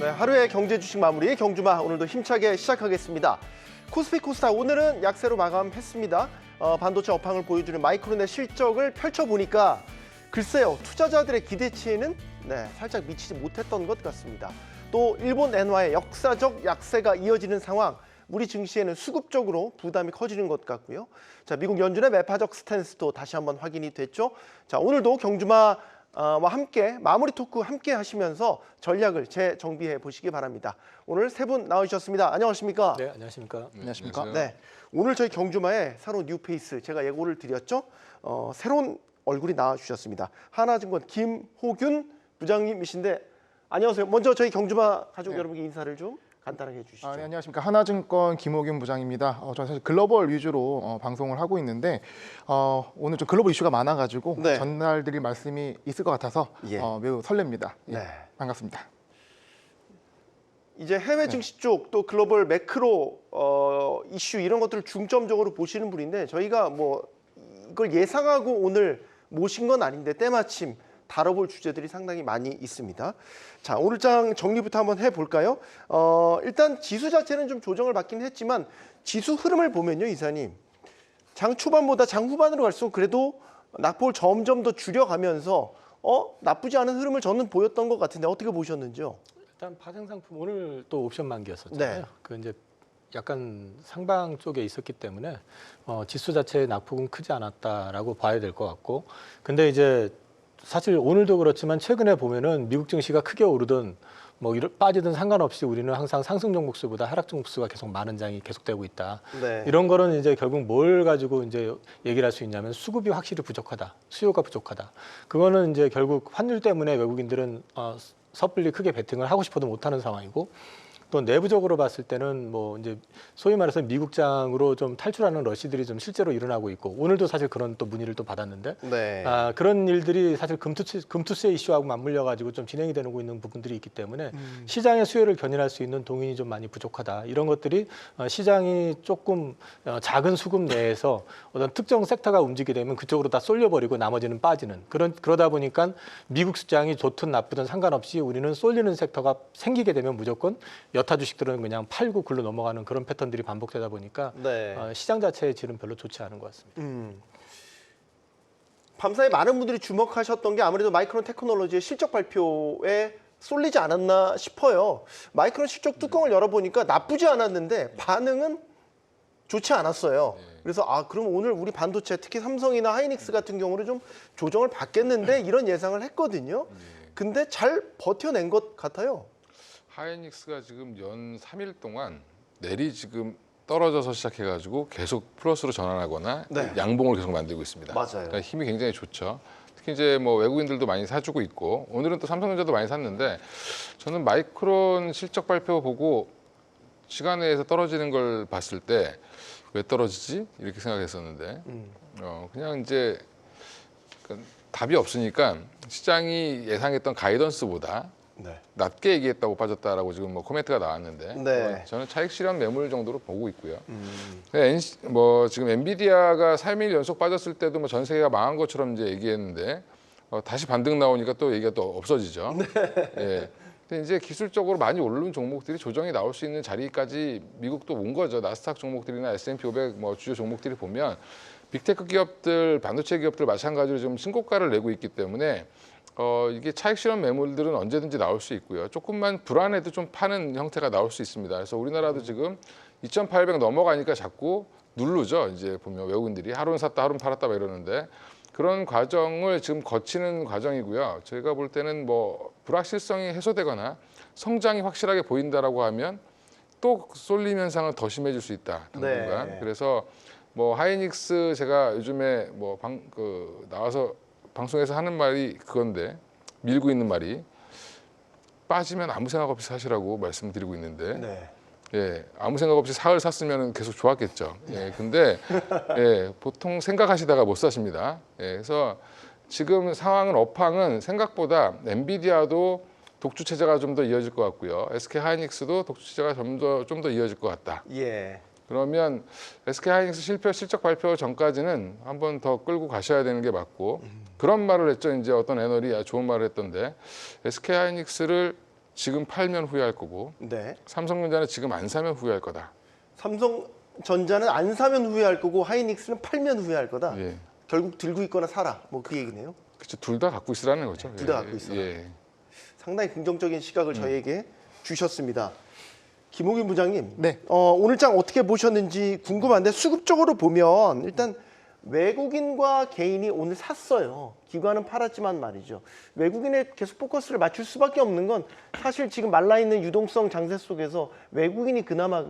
네, 하루의 경제 주식 마무리 경주마 오늘도 힘차게 시작하겠습니다. 코스피 코스닥 오늘은 약세로 마감했습니다. 반도체 업황을 보여주는 마이크론의 실적을 펼쳐보니까 글쎄요, 투자자들의 기대치에는 살짝 미치지 못했던 것 같습니다. 또 일본 엔화의 역사적 약세가 이어지는 상황, 우리 증시에는 수급적으로 부담이 커지는 것 같고요. 자, 미국 연준의 매파적 스탠스도 다시 한번 확인이 됐죠. 자, 오늘도 경주마 와 함께 마무리 토크 함께 하시면서 전략을 재정비해 보시기 바랍니다. 오늘 세 분 나오셨습니다. 안녕하십니까? 네, 안녕하십니까? 안녕하십니까? 네, 오늘 저희 경주마에 새로운 뉴페이스 제가 예고를 드렸죠. 새로운 얼굴이 나와주셨습니다. 하나증권 김호균 부장님이신데 안녕하세요. 먼저 저희 경주마 가족 여러분께 인사를 좀 간단하게 해주시죠. 네, 안녕하십니까. 하나증권 김호균 부장입니다. 저는 사실 글로벌 위주로 방송을 하고 있는데 오늘 좀 글로벌 이슈가 많아가지고 네. 전달드릴 말씀이 있을 것 같아서 예. 매우 설렙니다. 예, 네. 반갑습니다. 이제 해외 증시 쪽 또 글로벌 매크로 이슈 이런 것들을 중점적으로 보시는 분인데 저희가 뭐 이걸 예상하고 오늘 모신 건 아닌데 때마침 다뤄볼 주제들이 상당히 많이 있습니다. 자, 오늘 장 정리부터 한번 해볼까요? 일단 지수 자체는 좀 조정을 받긴 했지만 지수 흐름을 보면요, 이사님. 장 초반보다 장 후반으로 갈수록 그래도 낙폭을 점점 더 줄여가면서 나쁘지 않은 흐름을 저는 보였던 것 같은데 어떻게 보셨는지요? 일단 파생 상품 오늘 또 옵션 만기였었잖아요. 네. 그 이제 약간 상방 쪽에 있었기 때문에 지수 자체의 낙폭은 크지 않았다라고 봐야 될 것 같고, 근데 이제 사실 오늘도 그렇지만 최근에 보면은 미국 증시가 크게 오르든 뭐 빠지든 상관없이 우리는 항상 상승 종목수보다 하락 종목수가 계속 많은 장이 계속되고 있다. 네. 이런 거는 이제 결국 뭘 가지고 이제 얘기를 할 수 있냐면 수급이 확실히 부족하다, 수요가 부족하다. 그거는 이제 결국 환율 때문에 외국인들은 섣불리 크게 베팅을 하고 싶어도 못하는 상황이고, 또 내부적으로 봤을 때는 뭐 이제 소위 말해서 미국장으로 좀 탈출하는 러시들이 좀 실제로 일어나고 있고, 오늘도 사실 그런 또 문의를 또 받았는데 네. 그런 일들이 사실 금투세 이슈하고 맞물려 가지고 좀 진행이 되고 있는 부분들이 있기 때문에 시장의 수요를 견인할 수 있는 동인이 좀 많이 부족하다. 이런 것들이 시장이 조금 작은 수급 내에서 어떤 특정 섹터가 움직이게 되면 그쪽으로 다 쏠려버리고 나머지는 빠지는 그러다 보니까 미국 시장이 좋든 나쁘든 상관없이 우리는 쏠리는 섹터가 생기게 되면 무조건 여타 주식들은 그냥 팔고 굴러 넘어가는 그런 패턴들이 반복되다 보니까 네. 시장 자체의 질은 별로 좋지 않은 것 같습니다. 밤사이 많은 분들이 주목하셨던 게 아무래도 마이크론 테크놀로지의 실적 발표에 쏠리지 않았나 싶어요. 마이크론 실적 뚜껑을 열어보니까 나쁘지 않았는데 반응은 좋지 않았어요. 그래서 그럼 오늘 우리 반도체 특히 삼성이나 하이닉스 같은 경우는 좀 조정을 받겠는데 이런 예상을 했거든요. 근데 잘 버텨낸 것 같아요. 하이닉스가 지금 연 3일 동안 내리 지금 떨어져서 시작해가지고 계속 플러스로 전환하거나 네. 양봉을 계속 만들고 있습니다. 맞아요. 그러니까 힘이 굉장히 좋죠. 특히 이제 뭐 외국인들도 많이 사주고 있고, 오늘은 또 삼성전자도 많이 샀는데, 저는 마이크론 실적 발표 보고 시간에서 떨어지는 걸 봤을 때 왜 떨어지지? 이렇게 생각했었는데 그냥 이제 답이 없으니까 시장이 예상했던 가이던스보다 낮게 얘기했다고 빠졌다라고 지금 뭐 코멘트가 나왔는데 네. 저는 차익 실현 매물 정도로 보고 있고요. 뭐 지금 엔비디아가 3일 연속 빠졌을 때도 뭐 전 세계가 망한 것처럼 이제 얘기했는데 다시 반등 나오니까 또 얘기가 또 없어지죠. 예. 근데 이제 기술적으로 많이 오르는 종목들이 조정이 나올 수 있는 자리까지 미국도 온 거죠. 나스닥 종목들이나 S&P 500 뭐 주요 종목들이 보면 빅테크 기업들, 반도체 기업들 마찬가지로 좀 신고가를 내고 있기 때문에 이게 차익 실현 매물들은 언제든지 나올 수 있고요. 조금만 불안해도 좀 파는 형태가 나올 수 있습니다. 그래서 우리나라도 지금 2,800 넘어가니까 자꾸 누르죠. 이제 보면 외국인들이 하루는 샀다, 하루는 팔았다 막 이러는데 그런 과정을 지금 거치는 과정이고요. 저희가 볼 때는 뭐 불확실성이 해소되거나 성장이 확실하게 보인다라고 하면 또 쏠림 현상은 더 심해질 수 있다. 당분간. 네. 그래서 뭐 하이닉스 제가 요즘에 뭐 나와서 방송에서 하는 말이 그건데, 밀고 있는 말이 빠지면 아무 생각 없이 사시라고 말씀드리고 있는데 네. 예, 아무 생각 없이 사흘 샀으면 계속 좋았겠죠. 예, 근데 보통 생각하시다가 못 사십니다. 예, 그래서 지금 상황은 업황은 생각보다 엔비디아도 독주 체제가 좀 더 이어질 것 같고요. SK 하이닉스도 독주 체제가 좀 더 이어질 것 같다. 예. 그러면 SK 하이닉스 실적 발표 전까지는 한번 더 끌고 가셔야 되는 게 맞고, 그런 말을 했죠. 이제 어떤 애널이 좋은 말을 했던데 SK 하이닉스를 지금 팔면 후회할 거고 네. 삼성전자는 지금 안 사면 후회할 거다. 삼성전자는 안 사면 후회할 거고 하이닉스는 팔면 후회할 거다. 예. 결국 들고 있거나 사라. 뭐 그 얘기네요. 그렇죠. 둘 다 갖고 있으라는 거죠. 둘다 갖고 있어라. 예. 상당히 긍정적인 시각을 저희에게 주셨습니다. 김옥인 부장님, 네. 오늘 장 어떻게 보셨는지 궁금한데 수급적으로 보면 일단 외국인과 개인이 오늘 샀어요. 기관은 팔았지만 말이죠. 외국인에 계속 포커스를 맞출 수밖에 없는 건 사실 지금 말라있는 유동성 장세 속에서 외국인이 그나마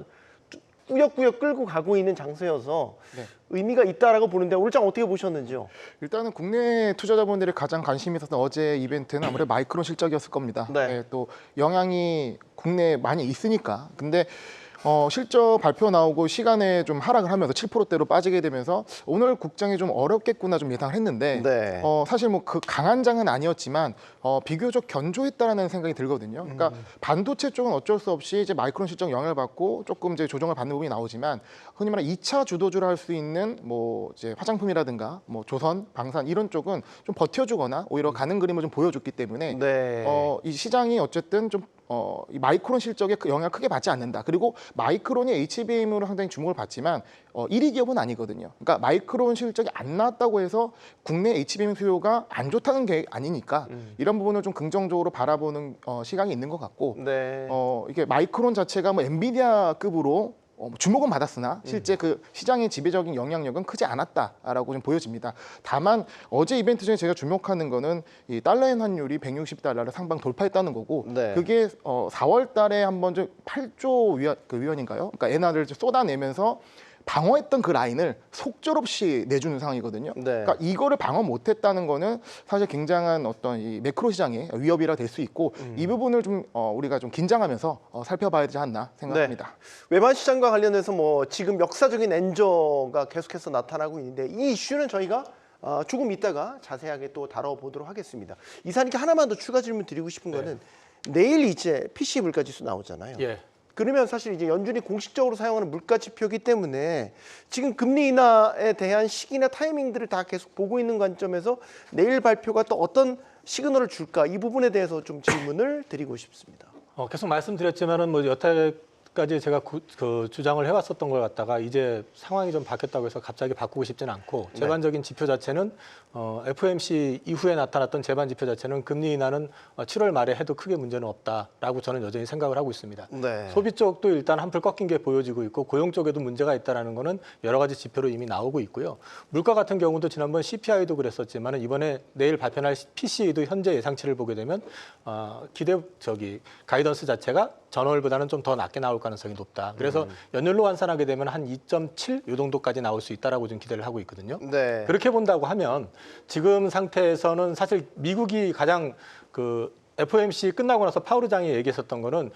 꾸역꾸역 끌고 가고 있는 장세여서 네. 의미가 있다라고 보는데 오늘 장 어떻게 보셨는지요? 일단은 국내 투자자분들이 가장 관심이 있었던 어제 이벤트는 아무래도 마이크론 실적이었을 겁니다. 네. 예, 또 영향이 국내에 많이 있으니까. 근데 실적 발표 나오고 시간에 좀 하락을 하면서 7%대로 빠지게 되면서 오늘 국장이 좀 어렵겠구나 좀 예상을 했는데 네. 사실 뭐 그 강한 장은 아니었지만 비교적 견조했다라는 생각이 들거든요. 그러니까 반도체 쪽은 어쩔 수 없이 이제 마이크론 실적 영향을 받고 조금 이제 조정을 받는 부분이 나오지만 흔히 말하는 2차 주도주를 할 수 있는 뭐 이제 화장품이라든가 뭐 조선, 방산 이런 쪽은 좀 버텨주거나 오히려 가는 그림을 좀 보여줬기 때문에 네. 이 시장이 어쨌든 좀 이 마이크론 실적에 그 영향을 크게 받지 않는다. 그리고 마이크론이 HBM으로 상당히 주목을 받지만 1위 기업은 아니거든요. 그러니까 마이크론 실적이 안 나왔다고 해서 국내 HBM 수요가 안 좋다는 게 아니니까 이런 부분을 좀 긍정적으로 바라보는 시각이 있는 것 같고 네. 이게 마이크론 자체가 뭐 엔비디아급으로 주목은 받았으나 실제 그 시장의 지배적인 영향력은 크지 않았다라고 좀 보여집니다. 다만 어제 이벤트 중에 제가 주목하는 거는 이 달러엔 환율이 160달러를 상방 돌파했다는 거고 네. 그게 4월 달에 한번 좀 8조 위원인가요? 그러니까 엔화를 쏟아내면서 방어했던 그 라인을 속절없이 내주는 상황이거든요. 네. 그러니까 이거를 방어 못했다는 거는 사실 굉장한 어떤 이 매크로 시장의 위협이라 될 수 있고 이 부분을 좀 우리가 좀 긴장하면서 살펴봐야 되지 않나 생각합니다. 외환 시장과 관련해서 뭐 지금 역사적인 엔저가 계속해서 나타나고 있는데 이 이슈는 저희가 조금 있다가 자세하게 또 다뤄보도록 하겠습니다. 이사님께 하나만 더 추가 질문 드리고 싶은 거는 내일 이제 PC 물가지수 나오잖아요. 예. 그러면 사실 이제 연준이 공식적으로 사용하는 물가 지표이기 때문에 지금 금리 인하에 대한 시기나 타이밍들을 다 계속 보고 있는 관점에서 내일 발표가 또 어떤 시그널을 줄까 이 부분에 대해서 좀 질문을 드리고 싶습니다. 계속 말씀드렸지만은 뭐 여태까지 제가 그 주장을 해왔었던 걸 갖다가 이제 상황이 좀 바뀌었다고 해서 갑자기 바꾸고 싶지는 않고 제반적인 지표 자체는 FOMC 이후에 나타났던 제반 지표 자체는 금리 인하는 7월 말에 해도 크게 문제는 없다라고 저는 여전히 생각을 하고 있습니다. 네. 소비 쪽도 일단 한풀 꺾인 게 보여지고 있고 고용 쪽에도 문제가 있다라는 거는 여러 가지 지표로 이미 나오고 있고요. 물가 같은 경우도 지난번 CPI도 그랬었지만 이번에 내일 발표할 PCE도 현재 예상치를 보게 되면 가이던스 자체가 전월보다는 좀 더 낮게 나올 가능성이 높다. 그래서 연율로 환산하게 되면 한 2.7 요 정도까지 나올 수 있다라고 좀 기대를 하고 있거든요. 네. 그렇게 본다고 하면 지금 상태에서는 사실 미국이 가장 그 FOMC 끝나고 나서 파월 의장이 얘기했었던 거는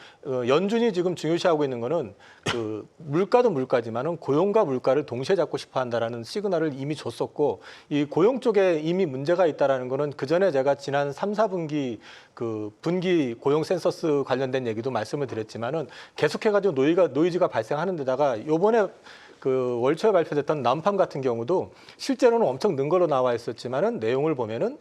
연준이 지금 중요시하고 있는 거는 그 물가도 물가지만은 고용과 물가를 동시에 잡고 싶어 한다라는 시그널을 이미 줬었고 이 고용 쪽에 이미 문제가 있다라는 거는 그 전에 제가 지난 3, 4분기 그 분기 고용 센서스 관련된 얘기도 말씀을 드렸지만은 계속해가지고 노이즈가 발생하는 데다가 요번에 그 월초에 발표됐던 난팜 같은 경우도 실제로는 엄청 는 걸로 나와 있었지만은 내용을 보면은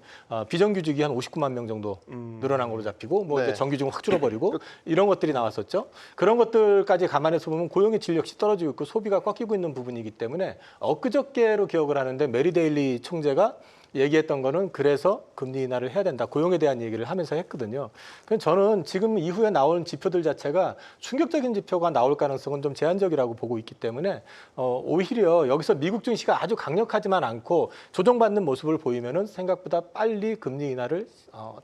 비정규직이 한 59만 명 정도 늘어난 걸로 잡히고 뭐 네. 이제 정규직은 확 줄어버리고 이런 것들이 나왔었죠. 그런 것들까지 감안해서 보면 고용의 질 역시 떨어지고 있고 소비가 꺾이고 있는 부분이기 때문에 엊그저께로 기억을 하는데 메리 데일리 총재가 얘기했던 거는 그래서 금리 인하를 해야 된다. 고용에 대한 얘기를 하면서 했거든요. 그래서 저는 지금 이후에 나온 지표들 자체가 충격적인 지표가 나올 가능성은 좀 제한적이라고 보고 있기 때문에 오히려 여기서 미국 증시가 아주 강력하지만 않고 조정받는 모습을 보이면은 생각보다 빨리 금리 인하를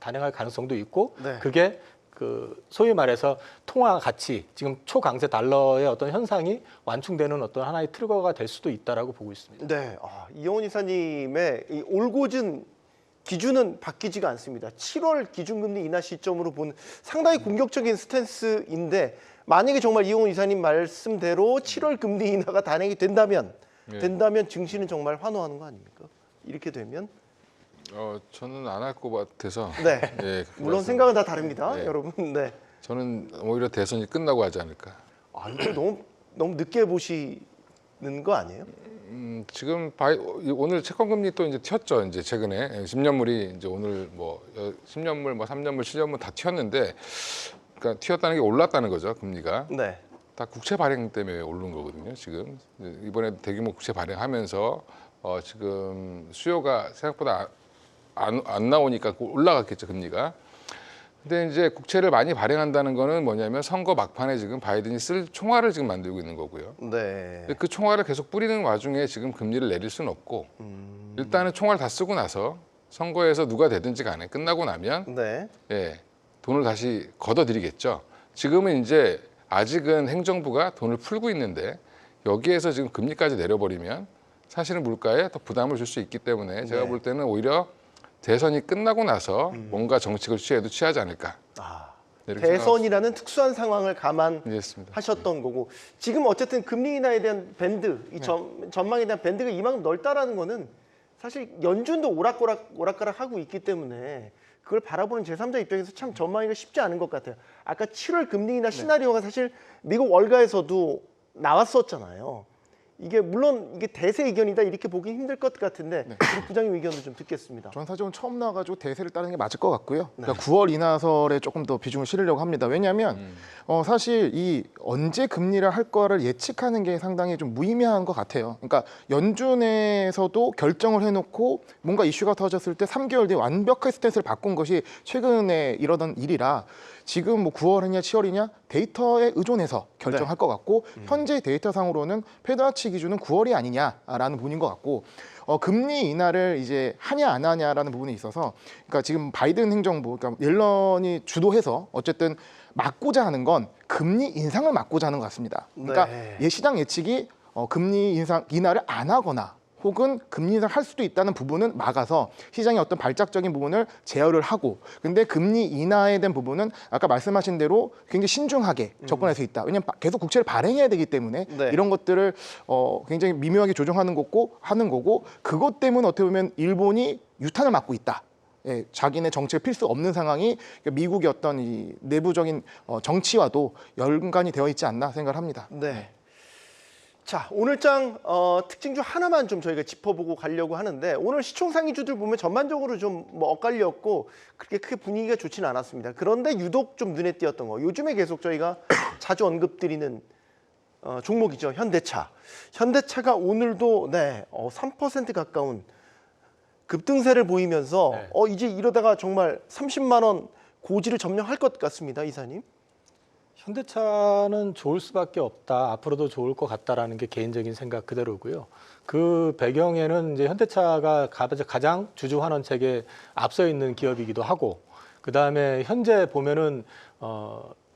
단행할 가능성도 있고 네. 그게 그 소위 말해서 통화 가치 지금 초강세 달러의 어떤 현상이 완충되는 어떤 하나의 트리거가 될 수도 있다라고 보고 있습니다. 네. 이영훈 이사님의 이 올고준 기준은 바뀌지가 않습니다. 7월 기준금리 인하 시점으로 본 상당히 공격적인 스탠스인데 만약에 정말 이영훈 이사님 말씀대로 7월 금리 인하가 단행이 된다면 증시는 정말 환호하는 거 아닙니까? 이렇게 되면 저는 안 할 것 같아서. 네. 예, 물론 생각은 다 다릅니다, 네. 여러분. 네. 저는 오히려 대선이 끝나고 하지 않을까. 이거 너무 늦게 보시는 거 아니에요? 지금 오늘 채권금리 또 이제 튀었죠. 이제 최근에 10년물이 이제 오늘 뭐 10년물, 뭐 3년물, 7년물 다 튀었는데 그러니까 튀었다는 게 올랐다는 거죠, 금리가. 네. 다 국채 발행 때문에 오른 거거든요. 지금 이번에 대규모 국채 발행하면서 지금 수요가 생각보다 안 나오니까 올라갔겠죠, 금리가. 근데 이제 국채를 많이 발행한다는 거는 뭐냐면 선거 막판에 지금 바이든이 쓸 총알을 지금 만들고 있는 거고요. 네. 근데 그 총알을 계속 뿌리는 와중에 지금 금리를 내릴 수는 없고 일단은 총알 다 쓰고 나서 선거에서 누가 되든지 간에 끝나고 나면 네. 예, 돈을 다시 걷어들이겠죠. 지금은 이제 아직은 행정부가 돈을 풀고 있는데 여기에서 지금 금리까지 내려버리면 사실은 물가에 더 부담을 줄 수 있기 때문에 제가 네. 볼 때는 오히려 대선이 끝나고 나서 뭔가 정책을 취해도 취하지 않을까. 아, 이렇게 대선이라는 특수한 상황을 감안하셨던 생각했습니다. 거고 지금 어쨌든 금리 인하에 대한 밴드, 이 전망에 대한 밴드가 이만큼 넓다라는 거는 사실 연준도 오락가락 하고 있기 때문에 그걸 바라보는 제3자 입장에서 참 전망하기가 쉽지 않은 것 같아요. 아까 7월 금리 인하 시나리오가 사실 미국 월가에서도 나왔었잖아요. 이게 물론 이게 대세 의견이다 이렇게 보기 힘들 것 같은데 우리 부장님 의견도 좀 듣겠습니다. 전 사실은 처음 나와가지고 대세를 따르는 게 맞을 것 같고요. 그러니까 9월 인하설에 조금 더 비중을 실으려고 합니다. 왜냐하면 사실 이 언제 금리를 할 거를 예측하는 게 상당히 좀 무의미한 것 같아요. 그러니까 연준에서도 결정을 해놓고 뭔가 이슈가 터졌을 때 3개월 뒤에 완벽하게 스탠스를 바꾼 것이 최근에 이러던 일이라 지금 뭐 9월이냐 7월이냐 데이터에 의존해서 결정할 것 같고 현재 데이터상으로는 페드 하치 기준은 9월이 아니냐라는 부분인 것 같고 금리 인하를 이제 하냐 안 하냐라는 부분에 있어서 그러니까 지금 바이든 행정부 그러니까 옐런이 주도해서 어쨌든 막고자 하는 건 금리 인상을 막고자 하는 것 같습니다. 그러니까 네. 시장 예측이 금리 인하를 안 하거나 혹은 금리 인상을 할 수도 있다는 부분은 막아서 시장의 어떤 발작적인 부분을 제어를 하고 근데 금리 인하에 대한 부분은 아까 말씀하신 대로 굉장히 신중하게 접근할 수 있다. 왜냐하면 계속 국채를 발행해야 되기 때문에 네. 이런 것들을 굉장히 미묘하게 조정하는 거고 그것 때문에 어떻게 보면 일본이 유탄을 맞고 있다. 예, 자기네 정책에 필수 없는 상황이 미국의 어떤 이 내부적인 정치와도 연관이 되어 있지 않나 생각을 합니다. 네. 자, 오늘장 특징 중 하나만 좀 저희가 짚어보고 가려고 하는데 오늘 시총 상위주들 보면 전반적으로 좀 뭐 엇갈렸고 그렇게 크게 분위기가 좋지는 않았습니다. 그런데 유독 좀 눈에 띄었던 거 요즘에 계속 저희가 자주 언급드리는 종목이죠. 현대차. 현대차가 오늘도 3% 가까운 급등세를 보이면서 이제 이러다가 정말 30만 원 고지를 점령할 것 같습니다. 이사님. 현대차는 좋을 수밖에 없다. 앞으로도 좋을 것 같다라는 게 개인적인 생각 그대로고요. 그 배경에는 이제 현대차가 가장 주주 환원책에 앞서 있는 기업이기도 하고, 그 다음에 현재 보면은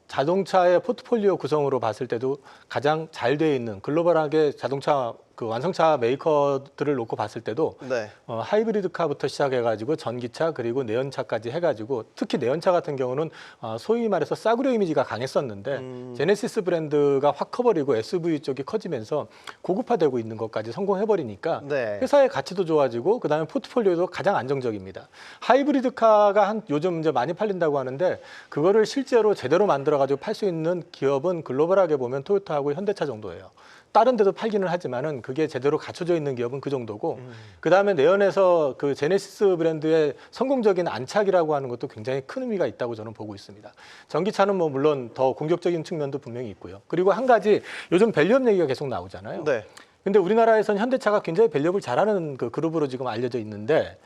자동차의 포트폴리오 구성으로 봤을 때도 가장 잘 돼 있는 글로벌하게 자동차 그 완성차 메이커들을 놓고 봤을 때도 네. 하이브리드카부터 시작해가지고 전기차 그리고 내연차까지 해가지고 특히 내연차 같은 경우는 소위 말해서 싸구려 이미지가 강했었는데 제네시스 브랜드가 확 커버리고 SUV 쪽이 커지면서 고급화되고 있는 것까지 성공해버리니까 네. 회사의 가치도 좋아지고 그다음에 포트폴리오도 가장 안정적입니다. 하이브리드카가 요즘 이제 많이 팔린다고 하는데 그거를 실제로 제대로 만들어가지고 팔 수 있는 기업은 글로벌하게 보면 토요타하고 현대차 정도예요. 다른 데도 팔기는 하지만은 그게 제대로 갖춰져 있는 기업은 그 정도고 그다음에 내연에서 그 제네시스 브랜드의 성공적인 안착이라고 하는 것도 굉장히 큰 의미가 있다고 저는 보고 있습니다. 전기차는 뭐 물론 더 공격적인 측면도 분명히 있고요. 그리고 한 가지 요즘 밸류업 얘기가 계속 나오잖아요. 네. 근데 우리나라에서는 현대차가 굉장히 밸류업을 잘하는 그 그룹으로 지금 알려져 있는데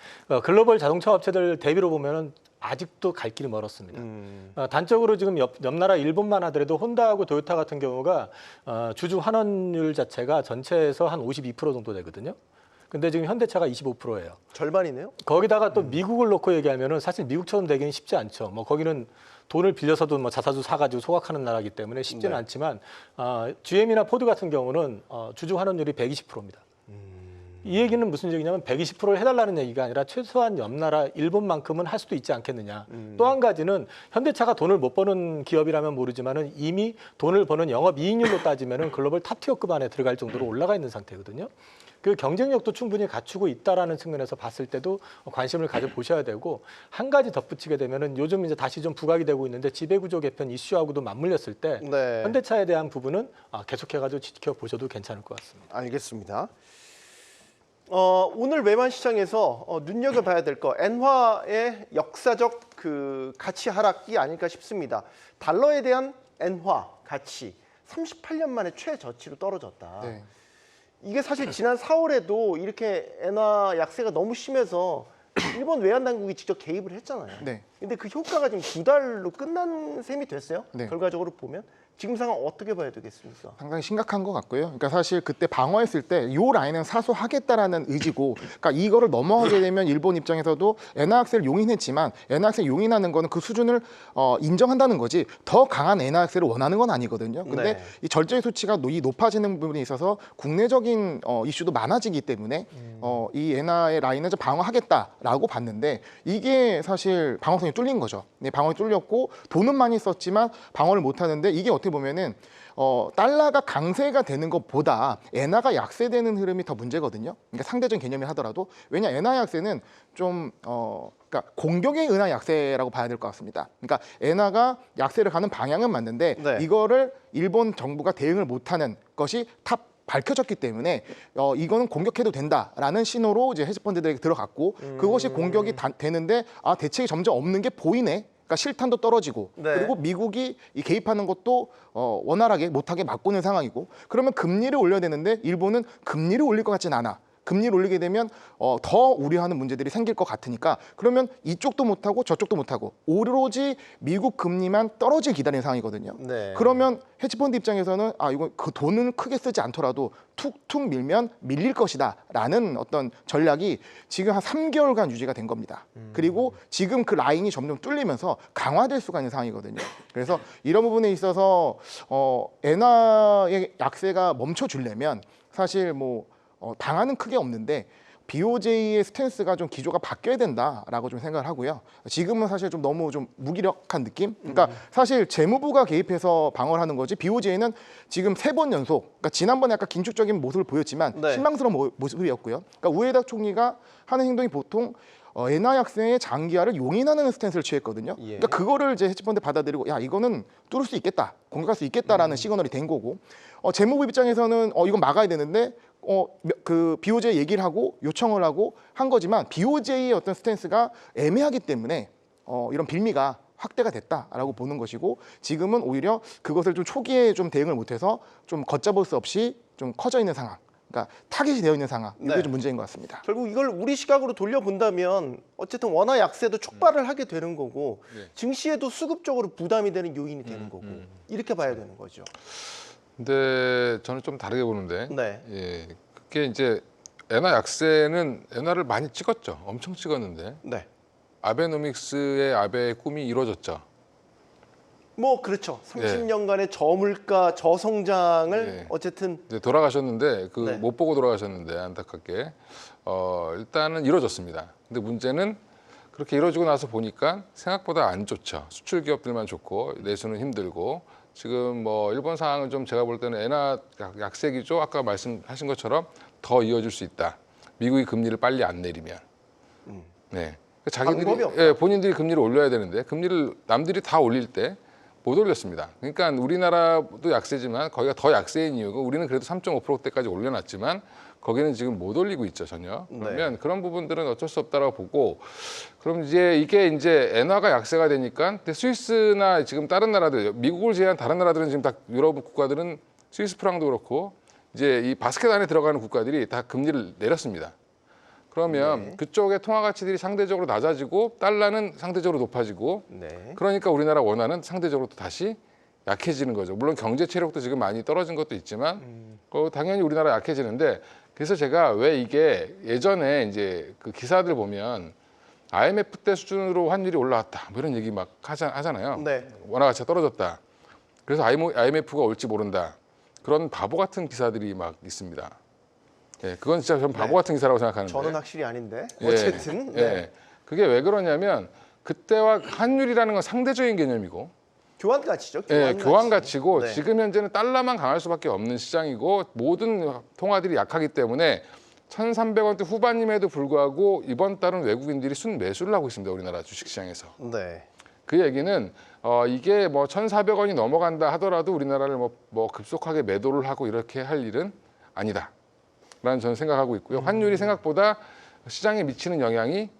글로벌 자동차 업체들 대비로 보면은 아직도 갈 길이 멀었습니다. 단적으로 지금 옆 나라 일본만 하더라도 혼다하고 도요타 같은 경우가 주주 환원율 자체가 전체에서 한 52% 정도 되거든요. 근데 지금 현대차가 25%예요. 절반이네요. 거기다가 또 미국을 놓고 얘기하면은 사실 미국처럼 되기는 쉽지 않죠. 뭐 거기는 돈을 빌려서도 뭐 자사주 사가지고 소각하는 나라이기 때문에 쉽지는 않지만 GM이나 포드 같은 경우는 주주 환원율이 120%입니다. 이 얘기는 무슨 얘기냐면 120%를 해달라는 얘기가 아니라 최소한 옆 나라 일본만큼은 할 수도 있지 않겠느냐. 또 한 가지는 현대차가 돈을 못 버는 기업이라면 모르지만은 이미 돈을 버는 영업이익률로 따지면은 글로벌 탑티어급 안에 들어갈 정도로 올라가 있는 상태거든요. 그 경쟁력도 충분히 갖추고 있다라는 측면에서 봤을 때도 관심을 가져보셔야 되고 한 가지 덧붙이게 되면은 요즘 이제 다시 좀 부각이 되고 있는데 지배구조 개편 이슈하고도 맞물렸을 때 네. 현대차에 대한 부분은 계속해가지고 지켜보셔도 괜찮을 것 같습니다. 알겠습니다. 오늘 외환 시장에서 눈여겨봐야 될 거 엔화의 역사적 그 가치 하락이 아닐까 싶습니다. 달러에 대한 엔화 가치 38년 만에 최저치로 떨어졌다. 네. 이게 사실 지난 4월에도 이렇게 엔화 약세가 너무 심해서 일본 외환 당국이 직접 개입을 했잖아요. 네. 근데 그 효과가 지금 2달로 끝난 셈이 됐어요. 네. 결과적으로 보면 지금 상황 어떻게 봐야 되겠습니까? 상당히 심각한 것 같고요. 그러니까 사실 그때 방어했을 때 이 라인은 사수하겠다라는 의지고, 그러니까 이거를 넘어가게 되면 일본 입장에서도 엔화 약세를 용인했지만 엔화 약세 용인하는 거는 그 수준을 인정한다는 거지 더 강한 엔화 약세를 원하는 건 아니거든요. 근데 네. 이 절제 수치가 이 높아지는 부분에 있어서 국내적인 이슈도 많아지기 때문에 이 엔화의 라인을 좀 방어하겠다라고 봤는데 이게 사실 방어성이 뚫린 거죠. 네, 방어이 뚫렸고 돈은 많이 썼지만 방어를 못 하는데 이게 어떻게 보면은 달러가 강세가 되는 것보다 엔화가 약세되는 흐름이 더 문제거든요. 그러니까 상대적인 개념이 하더라도 왜냐 엔화 약세는 좀 그러니까 공격의 은화 약세라고 봐야 될 것 같습니다. 그러니까 엔화가 약세를 가는 방향은 맞는데 네. 이거를 일본 정부가 대응을 못하는 것이 밝혀졌기 때문에 이거는 공격해도 된다라는 신호로 이제 헤지펀드들에게 들어갔고 그것이 공격이 되는데 대책이 점점 없는 게 보이네. 그러니까 실탄도 떨어지고 네. 그리고 미국이 이 개입하는 것도 원활하게 못하게 막고 있는 상황이고 그러면 금리를 올려야 되는데 일본은 금리를 올릴 것 같진 않아. 금리를 올리게 되면 더 우려하는 문제들이 생길 것 같으니까 그러면 이쪽도 못하고 저쪽도 못하고 오로지 미국 금리만 떨어질 기다리는 상황이거든요. 네. 그러면 헤지펀드 입장에서는 이거 그 돈은 크게 쓰지 않더라도 툭툭 밀면 밀릴 것이다라는 어떤 전략이 지금 한 3개월간 유지가 된 겁니다. 그리고 지금 그 라인이 점점 뚫리면서 강화될 수가 있는 상황이거든요. 그래서 이런 부분에 있어서 엔화의 약세가 멈춰주려면 사실 당하는 크게 없는데 BOJ의 스탠스가 좀 기조가 바뀌어야 된다라고 좀 생각을 하고요. 지금은 사실 좀 너무 좀 무기력한 느낌? 그러니까 사실 재무부가 개입해서 방어를 하는 거지 BOJ는 지금 3번 연속, 그러니까 지난번에 약간 긴축적인 모습을 보였지만 네. 실망스러운 모습이었고요. 그러니까 우에다 총리가 하는 행동이 보통 엔화 약세의 장기화를 용인하는 스탠스를 취했거든요. 예. 그러니까 그거를 이제 헤지펀드 받아들이고 야 이거는 뚫을 수 있겠다, 공격할 수 있겠다라는 시그널이 된 거고 재무부 입장에서는 이건 막아야 되는데 그 BOJ 얘기를 하고 요청을 하고 한 거지만 BOJ의 어떤 스탠스가 애매하기 때문에 이런 빌미가 확대가 됐다라고 보는 것이고 지금은 오히려 그것을 좀 초기에 좀 대응을 못해서 좀 걷잡을 수 없이 좀 커져 있는 상황. 그러니까 타깃이 되어 있는 상황. 이게 네. 좀 문제인 것 같습니다. 결국 이걸 우리 시각으로 돌려본다면 어쨌든 원화 약세도 촉발을 하게 되는 거고 네. 증시에도 수급적으로 부담이 되는 요인이 되는 거고 이렇게 봐야 되는 거죠. 근데 저는 좀 다르게 보는데 네. 예, 그게 이제 엔화 약세는 엔화를 많이 찍었죠. 엄청 찍었는데 네. 아베노믹스의 아베의 꿈이 이루어졌죠. 그렇죠. 30년간의 저물가, 저성장을 네. 어쨌든 이제 돌아가셨는데 네. 못 보고 돌아가셨는데 안타깝게 일단은 이루어졌습니다. 근데 문제는 그렇게 이루어지고 나서 보니까 생각보다 안 좋죠. 수출 기업들만 좋고 내수는 힘들고 지금 일본 상황은 좀 제가 볼 때는 엔화 약세 기조 아까 말씀하신 것처럼 더 이어질 수 있다. 미국이 금리를 빨리 안 내리면. 네. 방법이 자기들이 없다. 본인들이 금리를 올려야 되는데 금리를 남들이 다 올릴 때 못 올렸습니다. 그러니까 우리나라도 약세지만 거기가 더 약세인 이유가 우리는 그래도 3.5%대까지 올려놨지만 거기는 지금 못 올리고 있죠 전혀. 그러면 그런 부분들은 어쩔 수 없다라고 보고 그럼 이게 엔화가 약세가 되니까 근데 스위스나 지금 다른 나라들 미국을 제외한 다른 나라들은 지금 다 유럽 국가들은 스위스 프랑도 그렇고 이제 이 바스켓 안에 들어가는 국가들이 다 금리를 내렸습니다. 그러면 그쪽의 통화 가치들이 상대적으로 낮아지고 달러는 상대적으로 높아지고 네. 그러니까 우리나라 원화는 상대적으로 또 다시 약해지는 거죠. 물론 경제 체력도 지금 많이 떨어진 것도 있지만 당연히 우리나라 약해지는데 그래서 제가 왜 이게 예전에 이제 그 기사들 보면 IMF 때 수준으로 환율이 올라왔다 뭐 이런 얘기 막 하잖아요. 네. 원화 가치가 떨어졌다. 그래서 IMF가 올지 모른다. 그런 바보 같은 기사들이 막 있습니다. 예, 그건 진짜 전 바보 같은 기사라고 생각하는데. 저는 확실히 아닌데 예, 어쨌든 예. 그게 왜 그러냐면 그때와 환율이라는 건 상대적인 개념이고 교환 가치죠. 교환 가치고 네. 지금 현재는 달러만 강할 수밖에 없는 시장이고 모든 통화들이 약하기 때문에 1,300원대 후반임에도 불구하고 이번 달은 외국인들이 순매수를 하고 있습니다. 우리나라 주식시장에서. 네. 그 얘기는 이게 1,400원이 넘어간다 하더라도 우리나라를 뭐 급속하게 매도를 하고 이렇게 할 일은 아니다. 저는 생각하고 있고요. 환율이 생각보다 시장에 미치는 영향이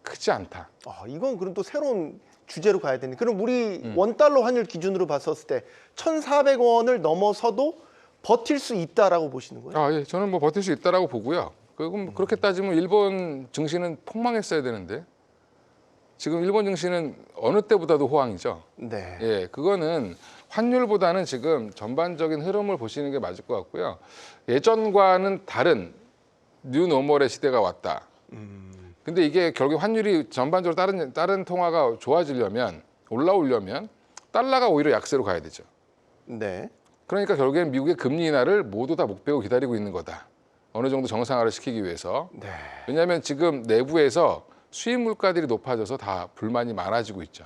크지 않다. 이건 그럼 또 새로운 주제로 가야 되는데 그럼 우리 원달러 환율 기준으로 봤었을 때 1,400원을 넘어서도 버틸 수 있다라고 보시는 거예요? 예, 저는 뭐 버틸 수 있다라고 보고요. 그럼 그렇게 따지면 일본 증시는 폭망했어야 되는데 지금 일본 증시는 어느 때보다도 호황이죠. 네. 예, 그거는 환율보다는 지금 전반적인 흐름을 보시는 게 맞을 것 같고요. 예전과는 다른 뉴노멀의 시대가 왔다. 근데 이게 결국 환율이 전반적으로 다른 통화가 좋아지려면 올라오려면 달러가 오히려 약세로 가야 되죠. 네. 그러니까 결국엔 미국의 금리 인하를 모두 다 목표로 기다리고 있는 거다. 어느 정도 정상화를 시키기 위해서. 네. 왜냐하면 지금 내부에서 수입 물가들이 높아져서 다 불만이 많아지고 있죠.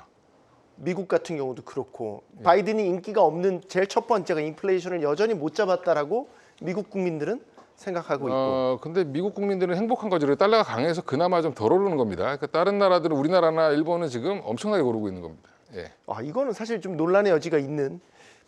미국 같은 경우도 그렇고 바이든이 인기가 없는 제일 첫 번째가 인플레이션을 여전히 못 잡았다라고 미국 국민들은 생각하고 있고. 근데 미국 국민들은 행복한 거죠. 달러가 강해서 그나마 좀 덜 오르는 겁니다. 그러니까 다른 나라들은 우리나라나 일본은 지금 엄청나게 오르고 있는 겁니다. 예. 이거는 사실 좀 논란의 여지가 있는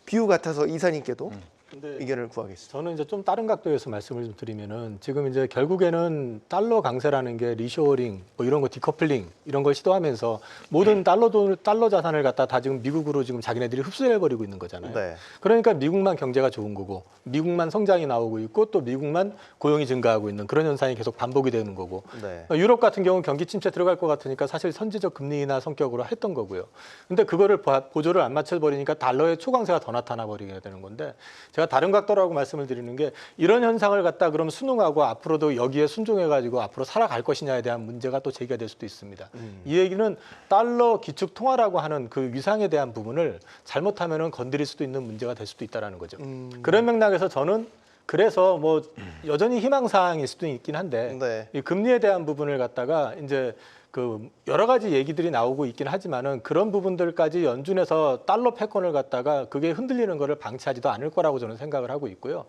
비유 같아서 이사님께도 근데 의견을 구하겠습니다. 저는 이제 좀 다른 각도에서 말씀을 좀 드리면은 지금 이제 결국에는 달러 강세라는 게 리쇼어링 뭐 이런 거 디커플링 이런 걸 시도하면서 모든 달러 자산을 갖다 다 지금 미국으로 지금 자기네들이 흡수해 버리고 있는 거잖아요. 네. 그러니까 미국만 경제가 좋은 거고 미국만 성장이 나오고 있고 또 미국만 고용이 증가하고 있는 그런 현상이 계속 반복이 되는 거고 네. 유럽 같은 경우는 경기 침체 들어갈 것 같으니까 사실 선제적 금리 인하 성격으로 했던 거고요. 근데 그거를 보조를 안 맞춰 버리니까 달러의 초강세가 더 나타나 버리게 되는 건데 제가 다른 각도라고 말씀을 드리는 게 이런 현상을 갖다 그럼 순응하고 앞으로도 여기에 순종해 가지고 앞으로 살아갈 것이냐에 대한 문제가 또 제기가 될 수도 있습니다. 이 얘기는 달러 기축 통화라고 하는 그 위상에 대한 부분을 잘못하면은 건드릴 수도 있는 문제가 될 수도 있다라는 거죠. 그런 맥락에서 저는 그래서 뭐 여전히 희망 사항일 수도 있긴 한데 네. 이 금리에 대한 부분을 갖다가 이제 그 여러 가지 얘기들이 나오고 있긴 하지만은 그런 부분들까지 연준해서 달러 패권을 갖다가 그게 흔들리는 거를 방치하지도 않을 거라고 저는 생각을 하고 있고요.